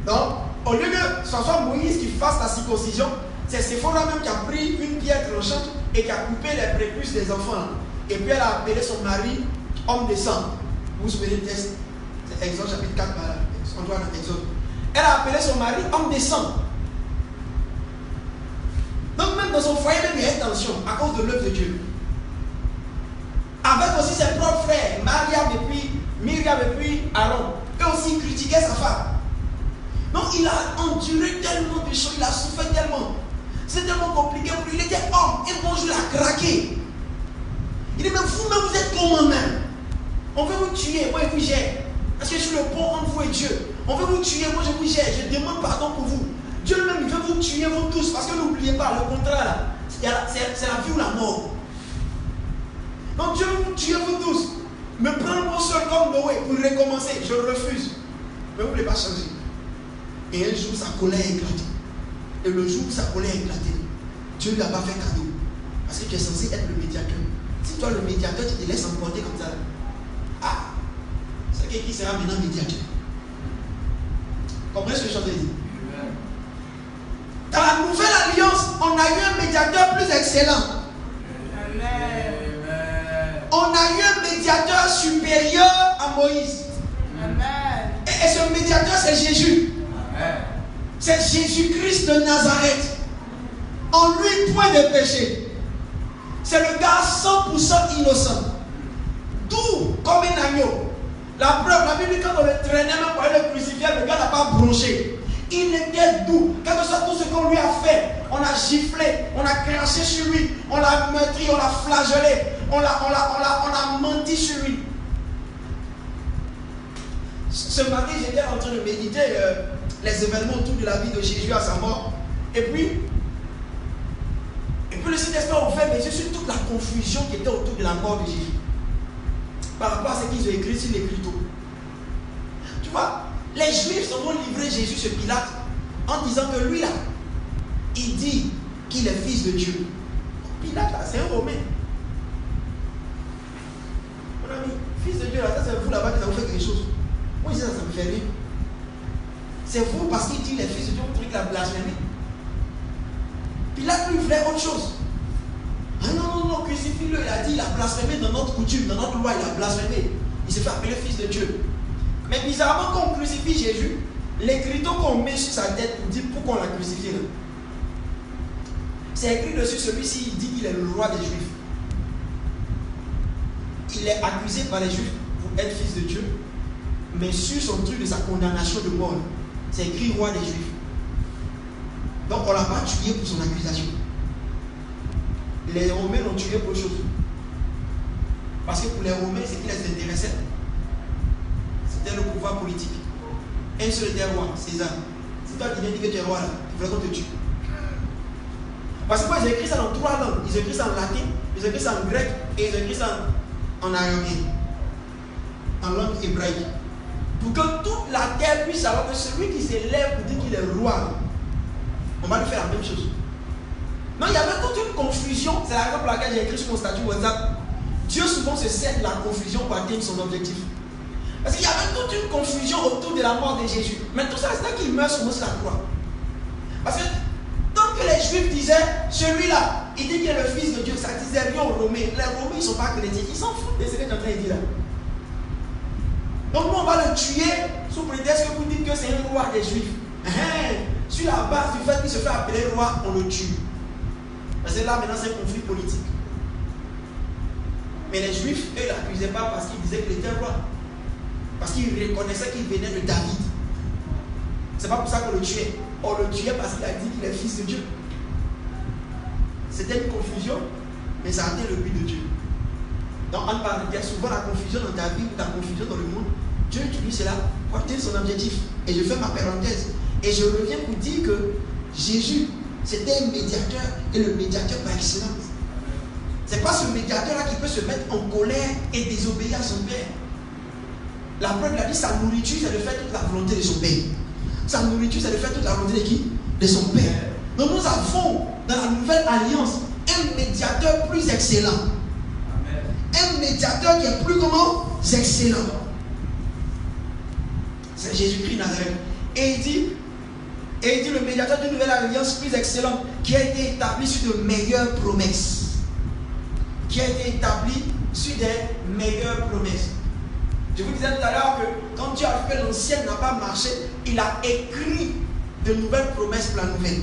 Donc, au lieu que ce soit Moïse qui fasse la circoncision, C'est Séphora même qui a pris une pierre tranchante et qui a coupé les prépuces des enfants. Et puis elle a appelé son mari homme de sang. Vous vous souvenez du texte? C'est Exode chapitre 4, on doit dans Exode. Elle a appelé son mari homme de sang. Donc même dans son foyer, même il y a une tension à cause de l'œuvre de Dieu. Avec aussi ses propres frères, Myriam et puis Aaron, eux aussi critiquaient sa femme. Donc il a enduré tellement de choses, il a souffert tellement. C'est tellement compliqué pour lui. Il était homme, et bon, je l'ai craqué. Il dit, mais vous-même, vous êtes comme moi-même. On veut vous tuer, moi je vous gère. Parce que je suis le pont entre vous et Dieu. On veut vous tuer, moi je vous gère. Je demande pardon pour vous. Dieu même, il veut vous tuer, vous tous. Parce que n'oubliez pas, le contrat là, c'est la vie ou la mort. Donc Dieu veut vous tuer, vous tous. Me prendre mon seul comme Noé pour recommencer. Je refuse. Mais vous ne voulez pas changer. Et un jour, sa colère a éclaté. Et le jour où sa colère a éclaté, Dieu ne lui a pas fait cadeau. Parce que tu es censé être le médiateur. Si toi, le médiateur, tu te laisses emporter comme ça. Ah, c'est qui sera maintenant médiateur. Comprenez ce que je suis en train de dire? Dans la nouvelle alliance, on a eu un médiateur plus excellent. On a eu un médiateur supérieur à Moïse. Et ce médiateur, c'est Jésus. C'est Jésus-Christ de Nazareth. En lui, point de péché. C'est le gars 100% innocent. Doux comme un agneau. La preuve, la Bible, quand on le traînait même pour aller le crucifier, le gars n'a pas bronché. Il était doux. Quel que soit tout ce qu'on lui a fait, on a giflé, on a craché sur lui, on l'a meurtri, on l'a flagellé, on a menti sur lui. Ce matin, j'étais en train de méditer les événements autour de la vie de Jésus à sa mort. Et puis le Saint-Esprit a ouvert mes yeux sur toute la confusion qui était autour de la mort de Jésus. Par rapport à ce qu'ils ont écrit sur l'écriture. Tu vois, les Juifs ont livré Jésus sur Pilate en disant que lui là, il dit qu'il est fils de Dieu. Pilate là, c'est un Romain. Mon ami, fils de Dieu là, ça c'est vous là-bas qui vous fait quelque chose. Moi je dis ça, ça me fait rire. C'est vous parce qu'il dit qu'il est fils de Dieu, vous trouvez qu'il a blasphémé. Pilate lui voulait autre chose. Ah non, crucifie-le. Il a dit, il a blasphémé dans notre coutume, dans notre loi, il a blasphémé. Il s'est fait appeler fils de Dieu. Mais bizarrement, quand on crucifie Jésus, l'écriteau qu'on met sur sa tête nous dit pourquoi on l'a crucifié là. C'est écrit dessus, celui-ci, il dit qu'il est le roi des Juifs. Il est accusé par les Juifs pour être fils de Dieu, mais sur son truc de sa condamnation de mort, c'est écrit roi des Juifs. Donc on ne l'a pas tué pour son accusation. Les Romains l'ont tué pour autre chose. Parce que pour les Romains, ce qui les intéressait, c'était le pouvoir politique. Un seul était roi, César. Si toi tu viens dire que tu es roi là, il faudrait qu'on te tue. Parce que moi j'ai écrit ça dans 3 langues. Ils ont écrit ça en latin, ils ont écrit ça en grec et ils ont écrit ça en araméen. En langue hébraïque. Pour que toute la terre puisse savoir que celui qui s'élève pour dire qu'il est roi, on va lui faire la même chose. Non, il y avait toute une confusion. C'est la raison pour laquelle j'ai écrit sur mon statut WhatsApp. Dieu souvent se sert de la confusion pour atteindre son objectif. Parce qu'il y avait toute une confusion autour de la mort de Jésus. Mais tout ça, c'est qu'il meurt sur la croix. Parce que tant que les Juifs disaient, celui-là, il dit qu'il est le fils de Dieu, ça disait rien aux Romains. Les Romains, ils ne sont pas chrétiens. Ils s'en foutent de ce que tu es en train de dire là. Donc nous, on va le tuer sous prétexte que vous dites que c'est un roi des Juifs. Sur la base du fait qu'il se fait appeler roi, on le tue. Parce que là, maintenant, c'est un conflit politique. Mais les Juifs, eux, ne l'accusaient pas parce qu'ils disaient qu'il était roi. Parce qu'ils reconnaissaient qu'il venait de David. C'est pas pour ça qu'on le tuait. On le tuait parce qu'il a dit qu'il est fils de Dieu. C'était une confusion, mais ça atteint le but de Dieu. Donc, on parle bien souvent la confusion dans ta vie ou la confusion dans le monde. Dieu utilise cela pour atteindre son objectif. Et je fais ma parenthèse. Et je reviens pour dire que Jésus, c'était un médiateur et le médiateur par excellence. C'est pas ce médiateur-là qui peut se mettre en colère et désobéir à son Père. La preuve, il a dit sa nourriture, c'est de faire toute la volonté de son Père. Sa nourriture, c'est de faire toute la volonté de qui? De son Père. Donc nous avons dans la nouvelle alliance un médiateur plus excellent. Amen. Un médiateur qui est plus comment? Excellent. C'est Jésus-Christ Nazareth. Et il dit, Et il dit le médiateur d'une nouvelle alliance plus excellente qui a été établie sur de meilleures promesses. Qui a été établie sur des meilleures promesses. Je vous disais tout à l'heure que quand Dieu a fait l'ancienne n'a pas marché, il a écrit de nouvelles promesses pour la nouvelle.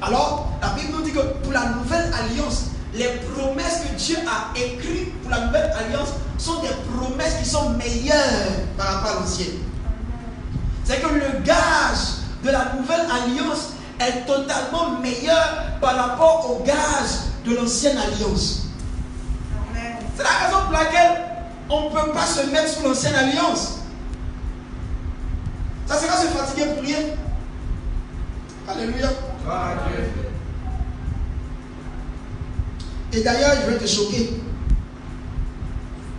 Alors, la Bible nous dit que pour la nouvelle alliance, les promesses que Dieu a écrites pour la nouvelle alliance sont des promesses qui sont meilleures par rapport à l'ancienne. C'est que le gage de la nouvelle alliance est totalement meilleur par rapport au gage de l'ancienne alliance. C'est la raison pour laquelle on ne peut pas se mettre sous l'ancienne alliance. Ça sera se fatiguer pour rien. Alléluia. Et d'ailleurs, je vais te choquer.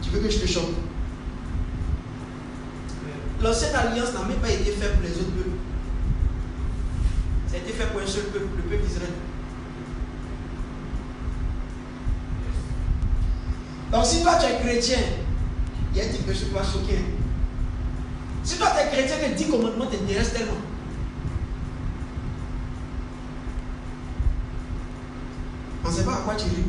Tu veux que je te choque? L'ancienne alliance n'a même pas été faite pour les autres peuples. Ça a été fait pour un seul peuple, le peuple d'Israël. Donc si toi tu es chrétien, il y a un petit peu ce qui va choquer. Si toi tu es chrétien, que 10 commandements t'intéressent tellement. On ne sait pas à quoi tu lis.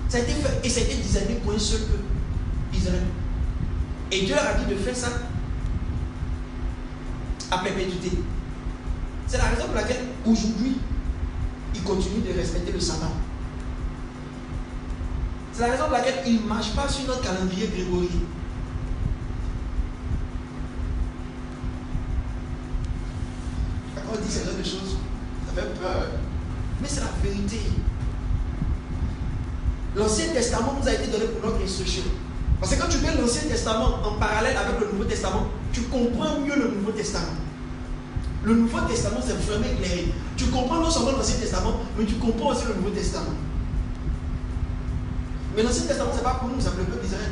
Ça a été fait et ça a été designé pour un seul peuple, Israël. Et Dieu leur a dit de faire ça à perpétuité. C'est la raison pour laquelle aujourd'hui, ils continuent de respecter le sabbat. C'est la raison pour laquelle ils ne marchent pas sur notre calendrier grégorien. Quand on dit ce genre de choses, ça fait peur. Mais c'est la vérité. L'Ancien Testament nous a été donné pour notre instruction. Parce que quand tu mets l'Ancien Testament en parallèle avec le Nouveau Testament, tu comprends mieux le Nouveau Testament. Le Nouveau Testament, c'est vraiment éclairé. Tu comprends non seulement l'Ancien Testament, mais tu comprends aussi le Nouveau Testament. Mais l'Ancien Testament, ce n'est pas pour nous, ça le peuple d'Israël.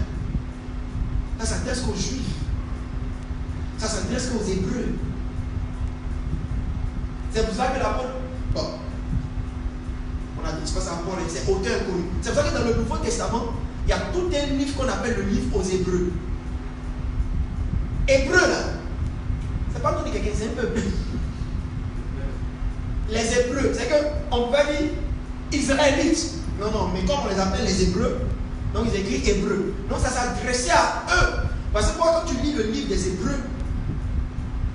Ça s'adresse qu'aux Juifs. Ça s'adresse qu'aux Hébreux. C'est pour ça que l'apôtre, bon, on a dit, c'est pas ça, c'est auteur connu. C'est pour ça que dans le Nouveau Testament, il y a tout un livre qu'on appelle le livre aux Hébreux. Hébreux, là, c'est pas tout quelqu'un, c'est un peuple. Les Hébreux, c'est qu'on peut dire Israélites. Non, mais comme on les appelle les Hébreux, donc ils écrivent Hébreux. Donc ça s'adressait à eux. Parce que quand tu lis le livre des Hébreux,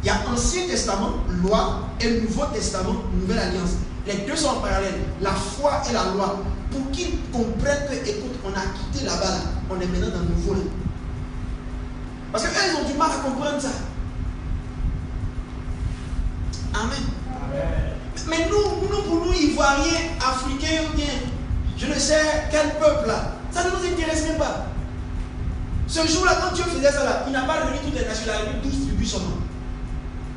il y a Ancien Testament, loi, et le Nouveau Testament, Nouvelle Alliance. Les deux sont en parallèle, la foi et la loi. Pour qu'ils comprennent que, écoute, on a quitté là-bas, là, on est maintenant dans le nouveau là. Parce qu'eux, ils ont du mal à comprendre ça. Amen. Mais nous, pour nous, Ivoiriens, Africains ou bien, je ne sais quel peuple là, ça ne nous intéresse même pas. Ce jour-là, quand Dieu faisait ça là, il n'a pas réuni toutes les nations, il a réuni 12 tribus seulement.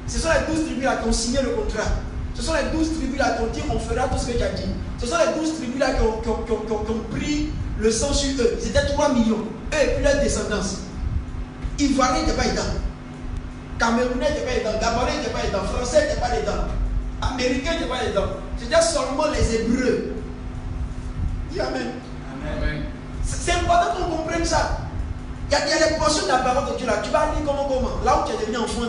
Ce sont les 12 tribus là qui ont signé le contrat. Ce sont les 12 tribus là qui ont dit on fera tout ce que tu as dit. Ce sont les 12 tribus là qui ont pris le sang sur eux. Ils étaient 3 millions. Eux et puis leur descendance. Ivoiriens n'étaient pas dedans. Camerounais n'étaient pas dedans. Gabonais n'étaient pas dedans. Français n'étaient pas dedans. Américains n'étaient pas dedans. C'était seulement les Hébreux. Dis Amen. Amen. C'est important qu'on comprenne ça. Il y a des portions de la parole de Dieu là. Tu vas lire comment. Là où tu es devenu enfant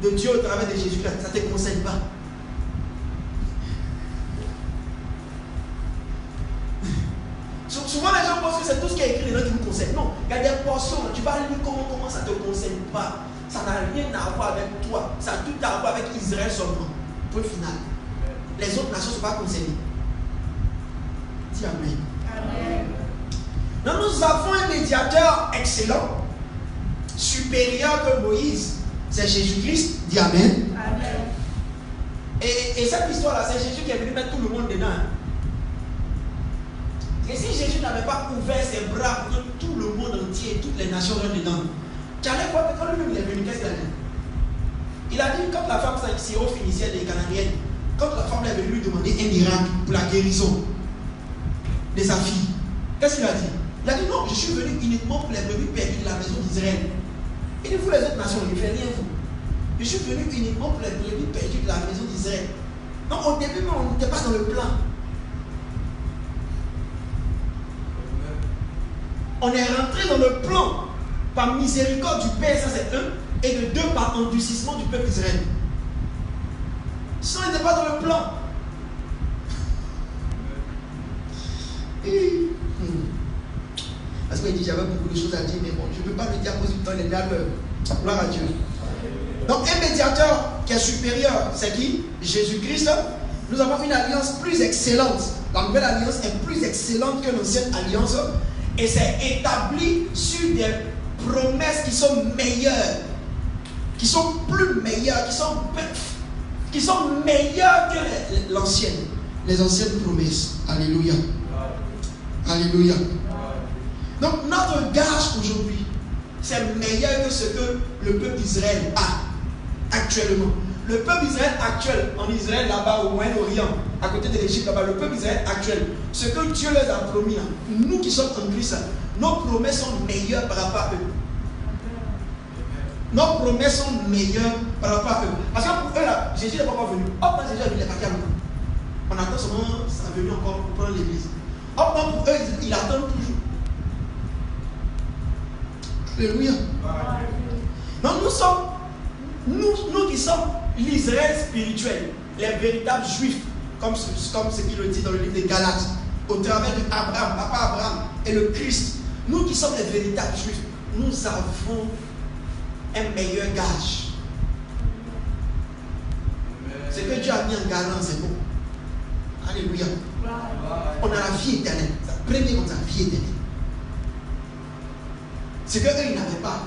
de Dieu au travers de Jésus-Christ, ça ne te concerne pas. Souvent les gens pensent que c'est tout ce qui est écrit là qui nous concerne. Non, il y a des portions, tu vas lire comment ça ne te concerne pas. Ça n'a rien à voir avec toi. Ça a tout à voir avec Israël seulement. Point final. Les autres nations ne sont pas concernées. Dis Amen. Amen. Donc nous avons un médiateur excellent, supérieur que Moïse. C'est Jésus-Christ. Dis Amen. Amen. Et cette histoire-là, c'est Jésus qui est venu mettre tout le monde dedans. Et si Jésus n'avait pas ouvert ses bras pour que tout le monde entier, toutes les nations rentrent dedans, tu allais voir que quand lui-même il est venu, qu'est-ce qu'il a dit? Il a dit, quand la femme syro-phénicienne des Canadiennes, quand la femme est venue lui demander un miracle pour la guérison de sa fille, qu'est-ce qu'il a dit? Il a dit, non, je suis venu uniquement pour les brebis perdues de la maison d'Israël. Il dit, vous les autres nations, il ne fait rien vous. Je suis venu uniquement pour les brebis perdues de la maison d'Israël. Donc au début, on n'était pas dans le plan. On est rentré dans le plan par miséricorde du Père, ça c'est un, et de deux par endurcissement du peuple d'Israël. Sinon, il n'était pas dans le plan. Parce qu'il dit j'avais beaucoup de choses à dire, mais bon, je ne peux pas le dire à cause du temps, il est déjà l'heure. Gloire à Dieu. Donc, un médiateur qui est supérieur, c'est qui? Jésus-Christ. Nous avons une alliance plus excellente. La nouvelle alliance est plus excellente que l'ancienne alliance. Et c'est établi sur des promesses qui sont meilleures, qui sont plus meilleures, qui sont meilleures que l'ancienne. Les anciennes promesses. Alléluia. Alléluia. Donc notre gage aujourd'hui, c'est meilleur que ce que le peuple d'Israël a actuellement. Le peuple d'Israël actuel, en Israël là-bas au Moyen-Orient, à côté de l'Égypte là-bas, le peuple d'Israël actuel, ce que Dieu leur a promis, là, nous qui sommes en Christ, nos promesses sont meilleures par rapport à eux. Nos promesses sont meilleures par rapport à eux. Parce que pour eux là, Jésus n'est pas encore venu. Hop, là, Jésus a vu les paquets. On attend seulement sa venue encore pour prendre l'église. Hop, là, pour eux, ils attendent toujours. Alléluia. Donc nous sommes, nous qui sommes l'Israël spirituel, les véritables juifs, comme ce qu'il le dit dans le livre des Galates, au travers de Abraham, papa Abraham et le Christ. Nous qui sommes les véritables juifs, nous avons un meilleur gage. Ce que Dieu a mis en garant, c'est bon. Alléluia. On a la vie éternelle. Ça premier comme ça, vie éternelle. Ce qu'eux, ils n'avaient pas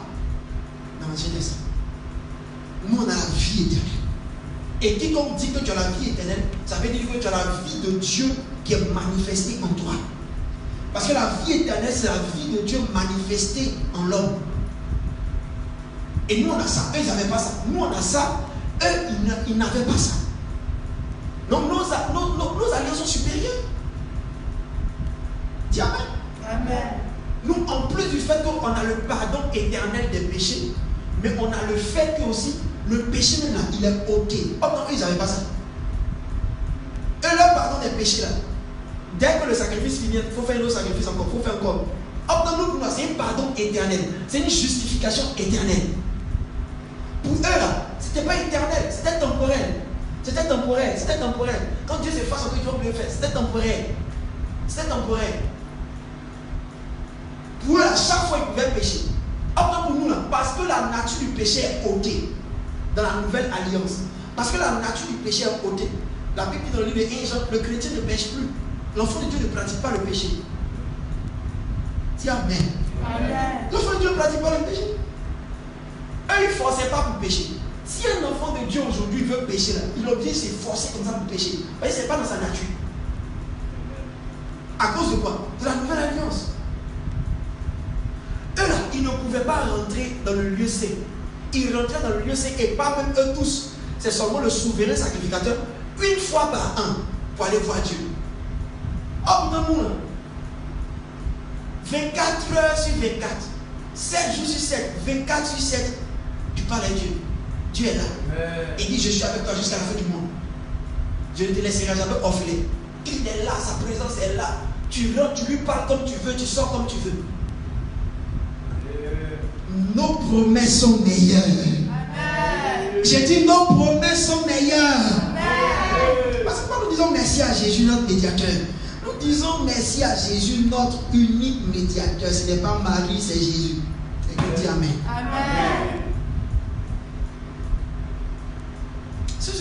dans l'Ancien Testament. Nous, on a la vie éternelle. Et quiconque dit que tu as la vie éternelle, ça veut dire que tu as la vie de Dieu qui est manifestée en toi. Parce que la vie éternelle, c'est la vie de Dieu manifestée en l'homme. Et nous, on a ça. Eux, ils n'avaient pas ça. Nous, on a ça. Eux, ils n'avaient pas ça. Donc, nos alliances sont supérieures. Dis Amen. Amen. Nous, en plus du fait qu'on a le pardon éternel des péchés, mais on a le fait que aussi, le péché même là, il est ôté. Oh non, ils n'avaient pas ça. Eux, leur pardon des péchés là, dès que le sacrifice finit, il faut faire un autre sacrifice encore, il faut faire encore. Oh non, nous, c'est un pardon éternel. C'est une justification éternelle. Pour eux là, c'était pas éternel, c'était temporel. C'était temporel, c'était temporel. Quand Dieu s'efface, il faut bien faire. C'était temporel. C'était temporel. Pour eux, à chaque fois, ils pouvaient pécher. Or, pour nous, là, parce que la nature du péché est ôtée dans la nouvelle alliance. Parce que la nature du péché est ôtée. La Bible dit dans le livre de 1 Jean, le chrétien ne pêche plus. L'enfant de Dieu ne pratique pas le péché. Dis Amen. L'enfant de Dieu ne pratique pas le péché. Eux, ils ne forçaient pas pour pécher. Si un enfant de Dieu aujourd'hui veut pécher, là, il est obligé de se forcer comme ça pour pécher. Parce que ce n'est pas dans sa nature. À cause de quoi? De la nouvelle alliance. Eux là, ils ne pouvaient pas rentrer dans le lieu saint. Ils rentraient dans le lieu saint et pas même eux tous. C'est seulement le souverain sacrificateur une fois par an pour aller voir Dieu. Hop, dans nous, 24 heures sur 24, 7 jours sur 7, 24 sur 7, tu parles à Dieu. Dieu est là. Il dit, je suis avec toi jusqu'à la fin du monde. Je ne te laisserai jamais orphelin. Il est là, sa présence est là. Tu rentres, tu lui parles comme tu veux, tu sors comme tu veux. Nos promesses sont meilleures. J'ai dit, nos promesses sont meilleures. Parce que quand nous disons merci à Jésus, notre médiateur, nous disons merci à Jésus, notre unique médiateur. Ce n'est pas Marie, c'est Jésus. Et que dit Amen. Amen. Si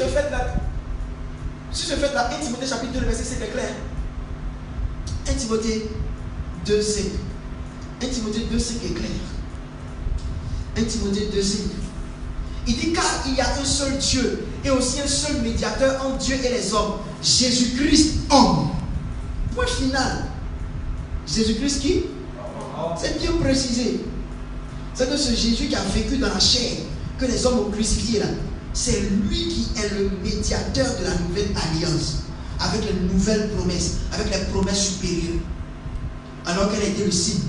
je fais là, 1 Timothée chapitre 2, verset 5 est clair. 1 Timothée 2, 5. 1 Timothée 2, 5 est clair. 1 Timothée 2, 5. Il dit car il y a un seul Dieu et aussi un seul médiateur entre Dieu et les hommes, Jésus-Christ, homme. Point final. Jésus-Christ qui? C'est bien précisé. C'est que ce Jésus qui a vécu dans la chair, que les hommes ont crucifié là, c'est lui qui est le médiateur de la nouvelle alliance, avec les nouvelles promesses, avec les promesses supérieures. Alors quel était le signe?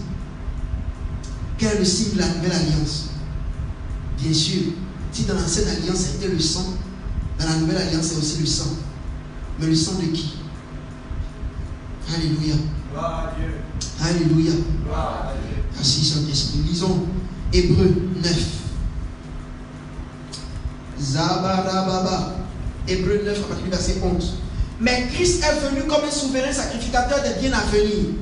Quel est le signe de la nouvelle alliance? Bien sûr, si dans l'ancienne alliance c'était le sang, dans la nouvelle alliance c'est aussi le sang. Mais le sang de qui? Alléluia. Alléluia. Merci Saint-Esprit. Lisons Hébreux 9. Zabarababa. Hébreux 9, à partir du verset 11. Mais Christ est venu comme un souverain sacrificateur des biens à venir.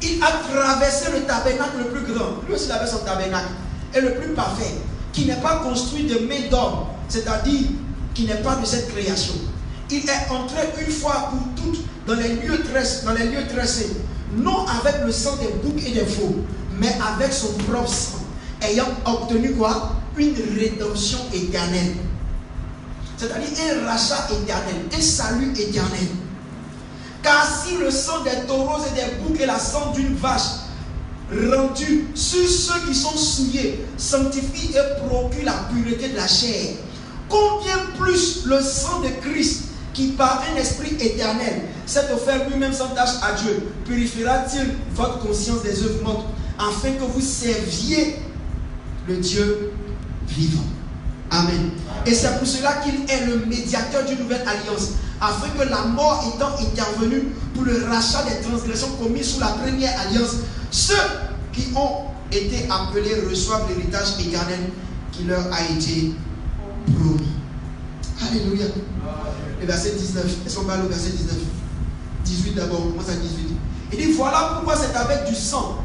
Il a traversé le tabernacle le plus grand. Lui aussi, il avait son tabernacle. Et le plus parfait, qui n'est pas construit de main d'homme, c'est-à-dire qui n'est pas de cette création. Il est entré une fois pour toutes dans les lieux tressés, non avec le sang des boucs et des veaux, mais avec son propre sang, ayant obtenu quoi? Une rédemption éternelle. C'est-à-dire un rachat éternel, un salut éternel. Car si le sang des taureaux et des boucs et la sang d'une vache rendu sur ceux qui sont souillés sanctifie et procure la pureté de la chair, combien plus le sang de Christ, qui par un esprit éternel s'est offert lui-même sans tâche à Dieu, purifiera-t-il votre conscience des œuvres mortes, afin que vous serviez le Dieu vivant. Amen. Et c'est pour cela qu'il est le médiateur d'une nouvelle alliance, afin que la mort étant intervenue pour le rachat des transgressions commises sous la première alliance, ceux qui ont été appelés reçoivent l'héritage éternel qui leur a été promis. Alléluia. Le verset 19. Est-ce qu'on parle au verset 19? 18 d'abord, on commence à 18. Il dit, voilà pourquoi c'est avec du sang.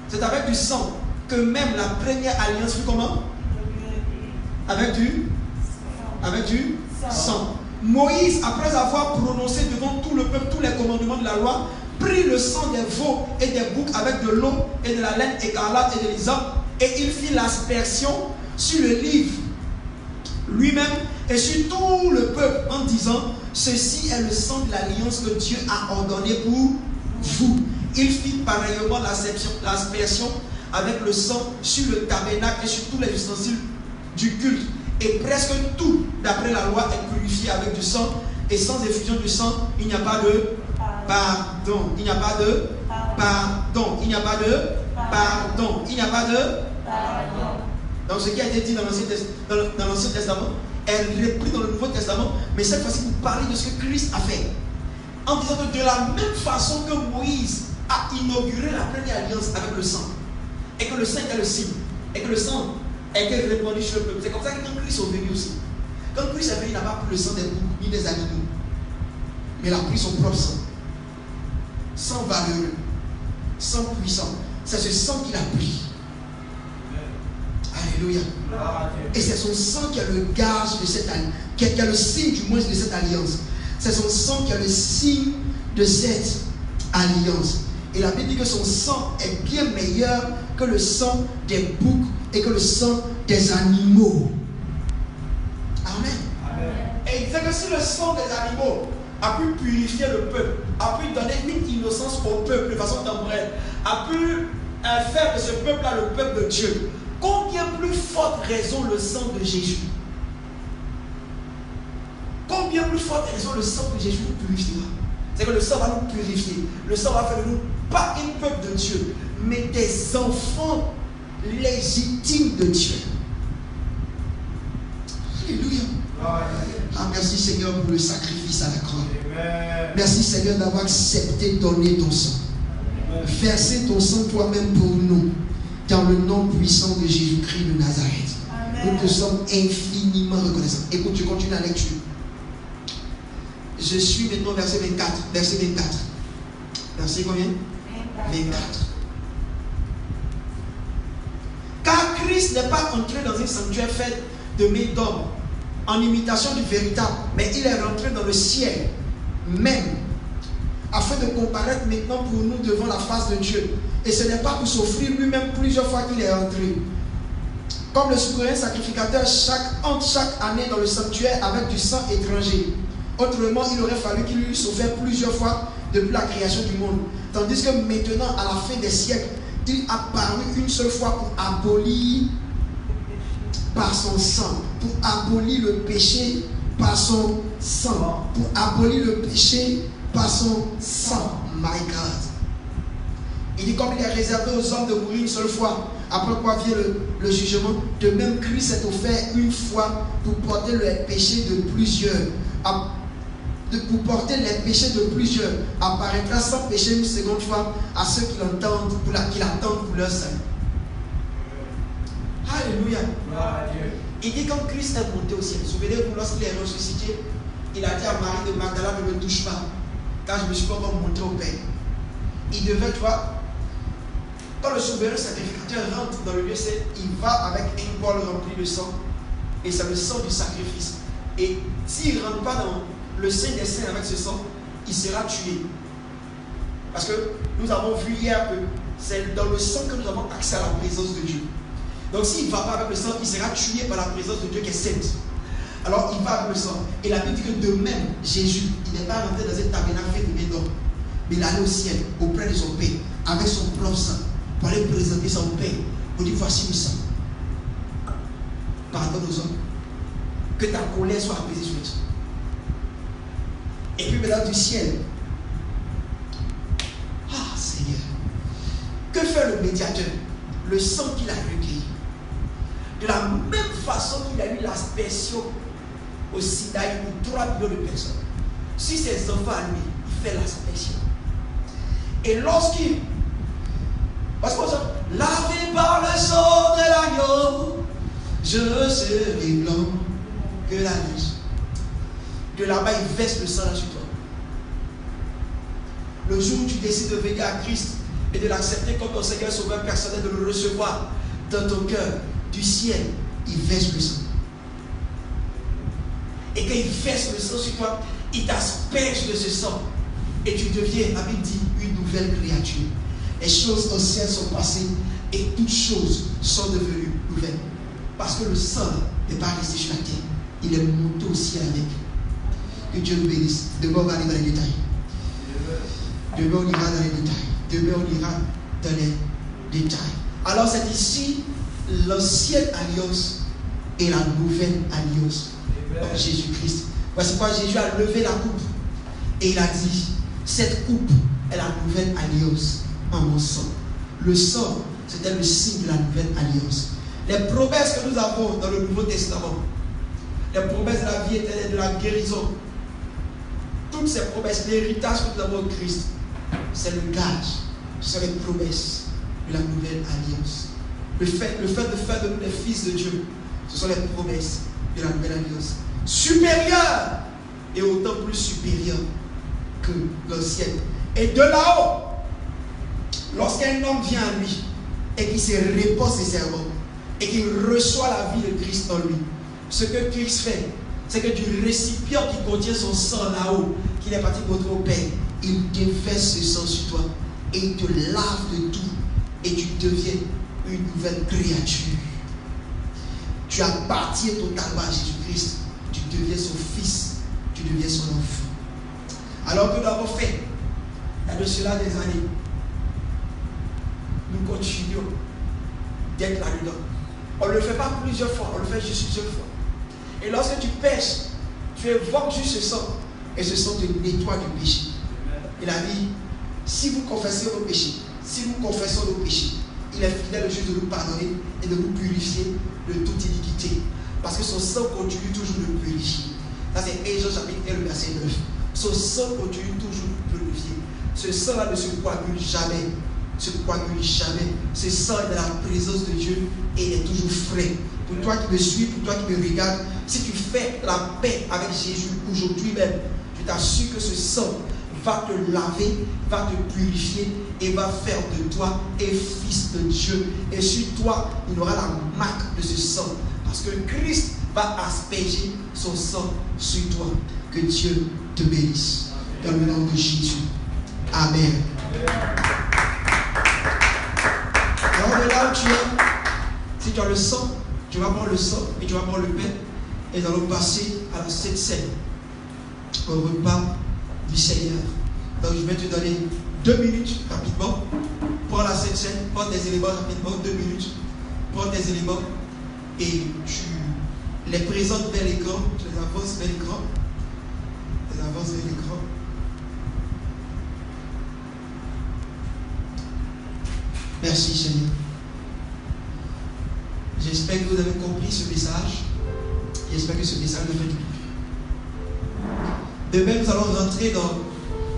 C'est avec du sang que même la première alliance fut comment? Avec du sang. Moïse, après avoir prononcé devant tout le peuple tous les commandements de la loi, prit le sang des veaux et des boucs avec de l'eau et de la laine écarlate et de l'hysope, et il fit l'aspersion sur le livre lui-même et sur tout le peuple en disant, ceci est le sang de l'alliance que Dieu a ordonné pour vous. Il fit pareillement l'aspersion avec le sang sur le tabernacle et sur tous les ustensiles du culte. Et presque tout, d'après la loi, est purifié avec du sang. Et sans effusion du sang, il n'y a pas de pardon. Il n'y a pas de pardon. Il n'y a pas de pardon. Il n'y a pas de pardon. Donc ce qui a été dit dans l'Ancien Testament est repris dans le Nouveau Testament, mais cette fois-ci pour parler de ce que Christ a fait. En disant que de la même façon que Moïse a inauguré la première alliance avec le sang, et que le sang était le signe, et que le sang a été répandu sur le peuple. C'est comme ça que quand Christ est venu aussi. Quand Christ est venu, il n'a pas pris le sang des boucs ni des animaux, mais il a pris son propre sang. Sang valeureux, sang puissant. C'est ce sang qu'il a pris. Alléluia. Et c'est son sang qui a le gage de cette alliance, qui a le signe du moins de cette alliance. C'est son sang qui a le signe de cette alliance. Et la Bible dit que son sang est bien meilleur que le sang des boucs et que le sang des animaux. Amen. Et il dit que si le sang des animaux a pu purifier le peuple, a pu donner une innocence au peuple de façon temporaire, a pu faire de ce peuple-là le peuple de Dieu, combien plus forte raison le sang de Jésus? Combien plus forte raison le sang de Jésus nous purifiera? C'est que le sang va nous purifier. Le sang va faire de nous, pas un peuple de Dieu, mais des enfants légitimes de Dieu. Alléluia. Ah, merci Seigneur pour le sacrifice à la croix. Merci Seigneur d'avoir accepté de donner ton sang. Verser ton sang toi-même pour nous. Dans le nom puissant de Jésus-Christ de Nazareth. Amen. Nous te sommes infiniment reconnaissants. Écoute, tu continues la lecture. Je suis maintenant verset 24. Verset 24. Verset combien? 24. Car Christ n'est pas entré dans un sanctuaire fait de main d'homme, en imitation du véritable, mais il est rentré dans le ciel même, afin de comparaître maintenant pour nous devant la face de Dieu. Et ce n'est pas pour s'offrir lui-même plusieurs fois qu'il est entré. Comme le souverain sacrificateur entre chaque année dans le sanctuaire avec du sang étranger. Autrement, il aurait fallu qu'il lui s'offre plusieurs fois depuis la création du monde. Tandis que maintenant, à la fin des siècles, il a paru une seule fois pour abolir par son sang, pour abolir le péché par son sang, pour abolir le péché par son sang. My God. Il dit comme il est réservé aux hommes de mourir une seule fois, après quoi vient le jugement, de même Christ s'est offert une fois pour porter les péchés de plusieurs. Pour porter les péchés de plusieurs, apparaîtra sans péché une seconde fois à ceux qui l'entendent, qui l'attendent pour leur salut. Alléluia. Il dit quand Christ est monté au ciel, souvenez-vous, lorsqu'il est ressuscité, il a dit à Marie de Magdala, ne me touche pas, car je me suis pas encore monté au Père. Il devait, tu vois, quand le souverain sacrificateur rentre dans le lieu saint, il va avec un bol rempli de sang, et c'est le sang du sacrifice. Et s'il ne rentre pas dans le Saint des Saints avec ce sang, il sera tué. Parce que nous avons vu hier que c'est dans le sang que nous avons accès à la présence de Dieu. Donc s'il ne va pas avec le sang, il sera tué par la présence de Dieu qui est sainte. Alors il va avec le sang. Et la Bible dit que de même, Jésus, il n'est pas rentré dans un tabernacle fait de main d'homme, mais il allait au ciel, auprès de son Père, avec son propre sang, pour aller présenter son Père. Pour dire, voici le sang. Pardonne aux hommes. Que ta colère soit apaisée sur toi. Et puis maintenant du ciel. Ah Seigneur. Que fait le médiateur? Le sang qu'il a recueilli. De la même façon qu'il a eu l'aspersion au Sinaï pour 3 millions de personnes. Si ses enfants à lui, il fait l'aspersion. Et lorsqu'il... Parce que lavé par le sang de l'agneau, je serai blanc que la neige. De là-bas, il verse le sang là sur toi. Le jour où tu décides de venir à Christ et de l'accepter comme ton Seigneur Sauveur personnel, de le recevoir dans ton cœur, du ciel, il verse le sang. Et quand il verse le sang sur toi, il t'asperge de ce sang. Et tu deviens, la Bible dit, une nouvelle créature. Les choses anciennes sont passées et toutes choses sont devenues nouvelles. Parce que le sang n'est pas resté sur la terre. Il est monté au ciel avec. Que Dieu nous bénisse. Demain, on va aller dans les détails. Demain, on ira dans les détails. Demain, on ira dans les détails. Alors, c'est ici l'ancienne alliance et la nouvelle alliance en Jésus-Christ. Voici pourquoi Jésus a levé la coupe et il a dit, cette coupe est la nouvelle alliance en mon sang. Le sang, c'était le signe de la nouvelle alliance. Les promesses que nous avons dans le Nouveau Testament, les promesses de la vie éternelle, de la guérison, toutes ces promesses, l'héritage que nous avons en Christ, c'est le gage, ce sont les promesses de la nouvelle alliance. Le fait de faire de nous les fils de Dieu, ce sont les promesses de la nouvelle alliance. Supérieures et autant plus supérieures que l'ancienne. Et de là-haut, lorsqu'un homme vient à lui et qu'il se répand ses serments et qu'il reçoit la vie de Christ en lui, ce que Christ fait, c'est que du récipient qui contient son sang là-haut, qu'il est parti pour au Père, il déverse ce sang sur toi et il te lave de tout et tu deviens une nouvelle créature. Tu appartiens totalement à Jésus-Christ. Tu deviens son fils, tu deviens son enfant. Alors que nous avons fait, il y a de cela des années, nous continuons d'être là-dedans. On ne le fait pas plusieurs fois, on le fait juste une seule fois. Et lorsque tu pêches, tu évoques juste ce sang, et ce sang te nettoie du péché. Il a dit, si vous confessez vos péchés, si nous confessons nos péchés, il est fidèle juste de nous pardonner et de nous purifier de toute iniquité. Parce que son sang continue toujours de purifier. Ça c'est Hébreux chapitre 1, verset 9. Son sang continue toujours de purifier. Ce sang-là ne se coagule jamais. Se coagule jamais. Ce sang est dans la présence de Dieu et il est toujours frais. Pour toi qui me suis, pour toi qui me regarde, si tu fais la paix avec Jésus aujourd'hui même, je t'assure que ce sang va te laver, va te purifier et va faire de toi un fils de Dieu. Et sur toi, il aura la marque de ce sang. Parce que Christ va asperger son sang sur toi. Que Dieu te bénisse. Dans le nom de Jésus. Amen. Alors de là où tu es, si tu as le sang, tu vas prendre le sang et tu vas prendre le pain. Et nous allons passer à la Sainte Seine, au repas du Seigneur. Donc je vais te donner 2 minutes rapidement. Prends la Sainte Seine, prends tes éléments rapidement, 2 minutes. Prends tes éléments et tu les présentes vers l'écran, tu les avances vers l'écran. Tu les avances vers l'écran. Merci Seigneur. J'espère que vous avez compris ce message. J'espère que ce message vous fait du bien. Demain, nous allons rentrer dans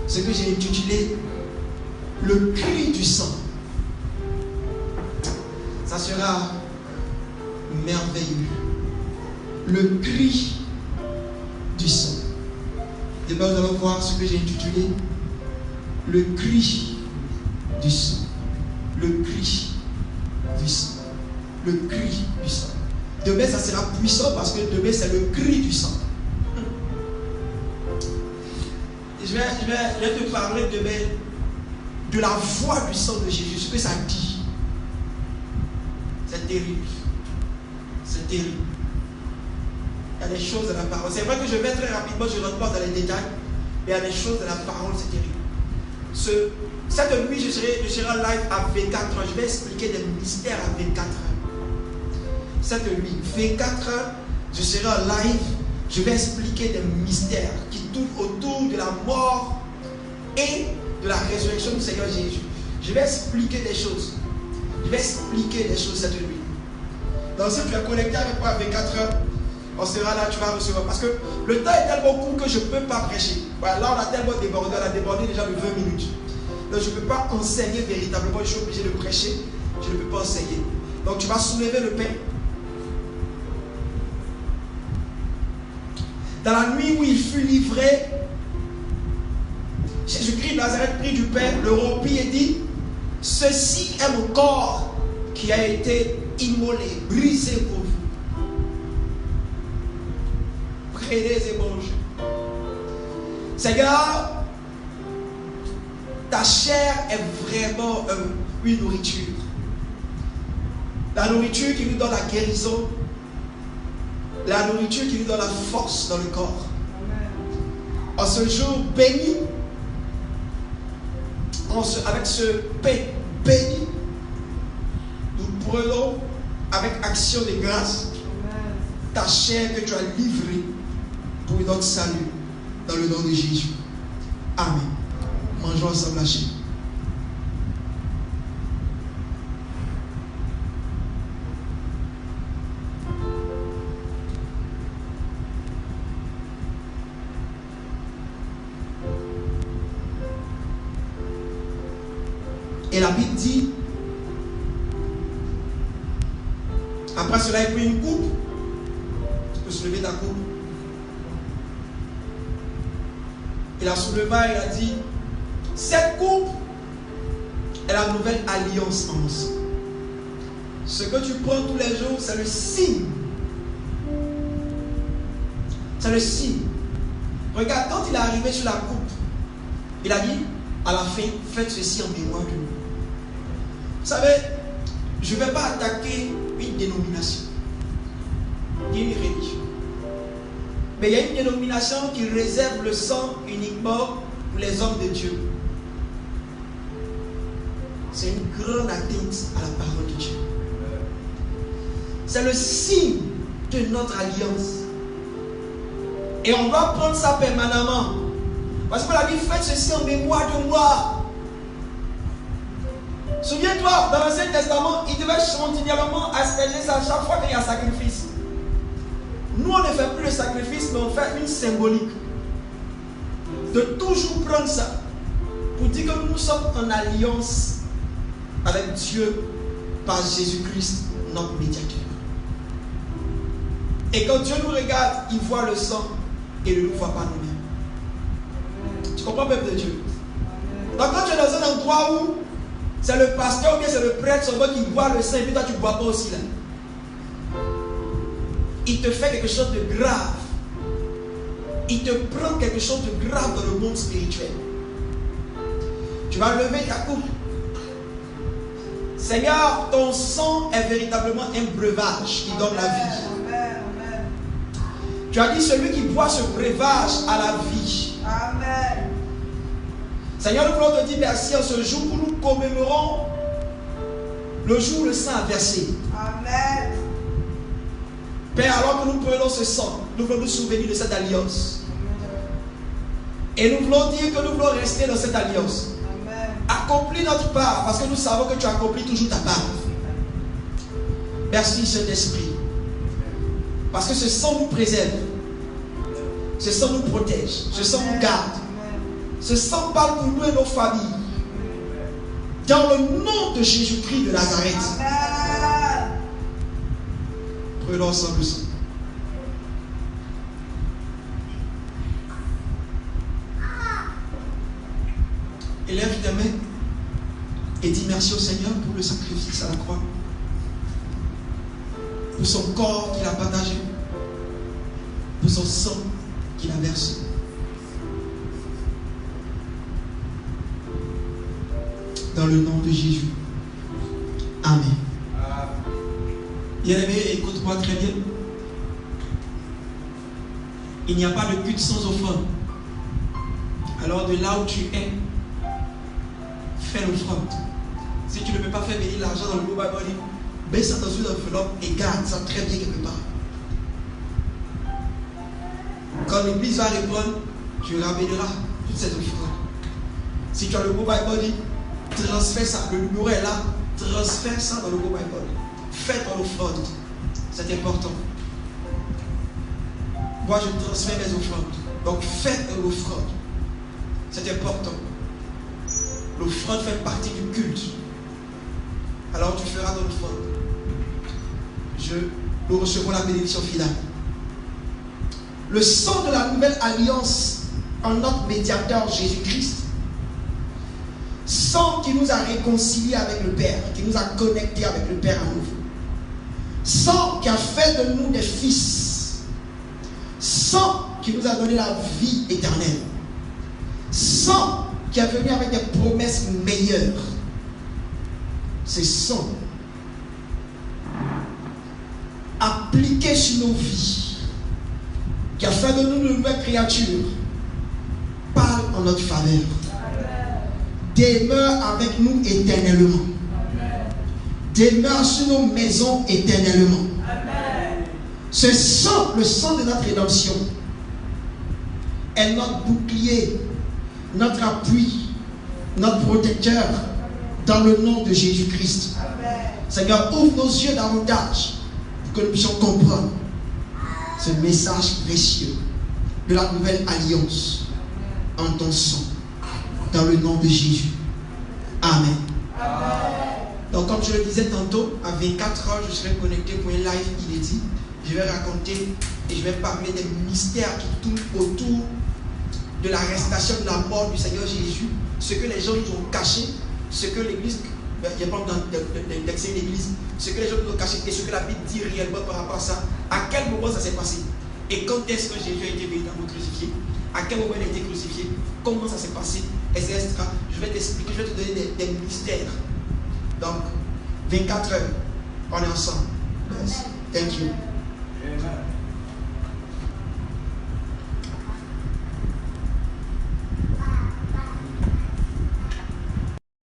ce que j'ai intitulé le cri du sang. Ça sera merveilleux. le cri du sang. Et bien, nous allons voir ce que j'ai intitulé le cri du sang. Le cri du sang. Le cri du sang. Demain, ça sera puissant parce que demain, c'est le cri du sang. Je vais te parler demain de la voix du sang de Jésus, ce que ça dit. C'est terrible. C'est terrible. Il y a des choses de la parole. C'est vrai que je vais très rapidement, je ne rentre pas dans les détails, mais il y a des choses de la parole, c'est terrible. Cette nuit, je serai en live à 24h. Je vais expliquer des mystères à 24h. Cette nuit, 24h, je serai en live. Je vais expliquer des mystères qui tournent autour de la mort et de la résurrection du Seigneur Jésus. Je vais expliquer des choses. Je vais expliquer des choses cette nuit. Donc si tu es connecté avec moi à 24h, on sera là, tu vas recevoir. Parce que le temps est tellement court que je ne peux pas prêcher. Voilà, là, on a tellement débordé, on a débordé déjà de 20 minutes. Donc je ne peux pas enseigner véritablement, je suis obligé de prêcher. Je ne peux pas enseigner. Donc tu vas soulever le pain. Dans la nuit où il fut livré, Jésus-Christ de Nazareth prit du pain, le rompit et dit: ceci est mon corps qui a été immolé, brisé pour vous. Prenez et mangez. Seigneur, ta chair est vraiment une nourriture. La nourriture qui nous donne la guérison. La nourriture qui nous donne la force dans le corps. En ce jour béni, avec ce pain béni, nous prenons avec action de grâce ta chair que tu as livrée pour notre salut dans le nom de Jésus. Amen. Mangeons ensemble la chair. Et la Bible dit, après cela, il prit une coupe. Tu peux soulever ta coupe. Il la souleva et il a dit, cette coupe est la nouvelle alliance en nous. Ce que tu prends tous les jours, c'est le signe. C'est le signe. Regarde, quand il est arrivé sur la coupe, il a dit, à la fin, faites ceci en mémoire de nous. Vous savez, je ne vais pas attaquer une dénomination, ni une religion. Mais il y a une dénomination qui réserve le sang uniquement pour les hommes de Dieu. C'est une grande atteinte à la parole de Dieu. C'est le signe de notre alliance. Et on doit prendre ça permanemment. Parce que la Bible fait ceci en mémoire de moi. Souviens-toi, dans l'Ancien Testament, il devait continuellement asperger ça chaque fois qu'il y a un sacrifice. Nous, on ne fait plus le sacrifice, mais on fait une symbolique. De toujours prendre ça pour dire que nous sommes en alliance avec Dieu par Jésus-Christ, notre médiateur. Et quand Dieu nous regarde, il voit le sang et il ne nous voit pas nous-mêmes. Tu comprends, peuple de Dieu? Donc quand tu es dans un endroit où c'est le pasteur ou bien c'est le prêtre seulement qui boit le sang et puis toi tu ne bois pas aussi là, il te fait quelque chose de grave. Il te prend quelque chose de grave dans le monde spirituel. Tu vas lever ta coupe. Seigneur, ton sang est véritablement un breuvage qui donne la vie. Tu as dit, celui qui boit ce breuvage a la vie. Amen. Seigneur, nous voulons te dire merci en ce jour où nous commémorons le jour où le sang a versé. Amen. Père, alors que nous prenons ce sang, nous voulons nous souvenir de cette alliance. Et nous voulons dire que nous voulons rester dans cette alliance. Amen. Accomplis notre part, parce que nous savons que tu accomplis toujours ta part. Merci Saint-Esprit. Parce que ce sang nous préserve. Ce sang nous protège. Ce sang nous garde. Ce sang parle pour nous et nos familles. Dans le nom de Jésus-Christ de Nazareth. Prenons ensemble le sang. Élève tes mains et dis merci au Seigneur pour le sacrifice à la croix. Pour son corps qu'il a partagé. Pour son sang qu'il a versé. Dans le nom de Jésus. Amen. Bien-aimé, écoute-moi très bien. Il n'y a pas de culte sans offrande. Alors de là où tu es, fais l'offrande. Si tu ne peux pas faire venir l'argent dans le mobile money, mets ça dans une enveloppe et garde ça très bien quelque part. Quand l'église va répondre, tu ramèneras toute cette offrande. Si tu as le mobile money, transfère ça. Le numéro est là, transfère ça dans le mobile money. Fais ton offrande. C'est important. Moi, je transmets mes offrandes. Donc, faites l'offrande. C'est important. L'offrande fait partie du culte. Alors, tu feras ton offrande. Nous recevons la bénédiction finale. Le sang de la nouvelle alliance en notre médiateur Jésus-Christ, sang qui nous a réconciliés avec le Père, qui nous a connectés avec le Père à nouveau, sang qui a fait de nous des fils, sang qui nous a donné la vie éternelle, sang qui est venu avec des promesses meilleures. C'est sang appliqué sur nos vies, qui a fait de nous de nouvelles créatures, parle en notre faveur. Demeure avec nous éternellement. Demeure sur nos maisons éternellement. Ce sang, le sang de notre rédemption, est notre bouclier, notre appui, notre protecteur, dans le nom de Jésus-Christ. Seigneur, ouvre nos yeux davantage pour que nous puissions comprendre ce message précieux de la nouvelle alliance en ton sang, dans le nom de Jésus. Amen. Donc, comme je le disais tantôt, à 24 heures, je serai connecté pour un live inédit. Je vais raconter et je vais parler des mystères qui tournent autour de l'arrestation, de la mort du Seigneur Jésus, ce que les gens nous ont caché, ce que l'Église, il n'y a pas d'excès l'Église, ce que les gens nous ont caché et ce que la Bible dit réellement par rapport à ça, à quel moment ça s'est passé et quand est-ce que Jésus a été véritablement crucifié, à quel moment il a été crucifié, comment ça s'est passé, etc. Je vais t'expliquer, je vais te donner des mystères. Donc, 24 heures, on est ensemble. Yes. Thank you.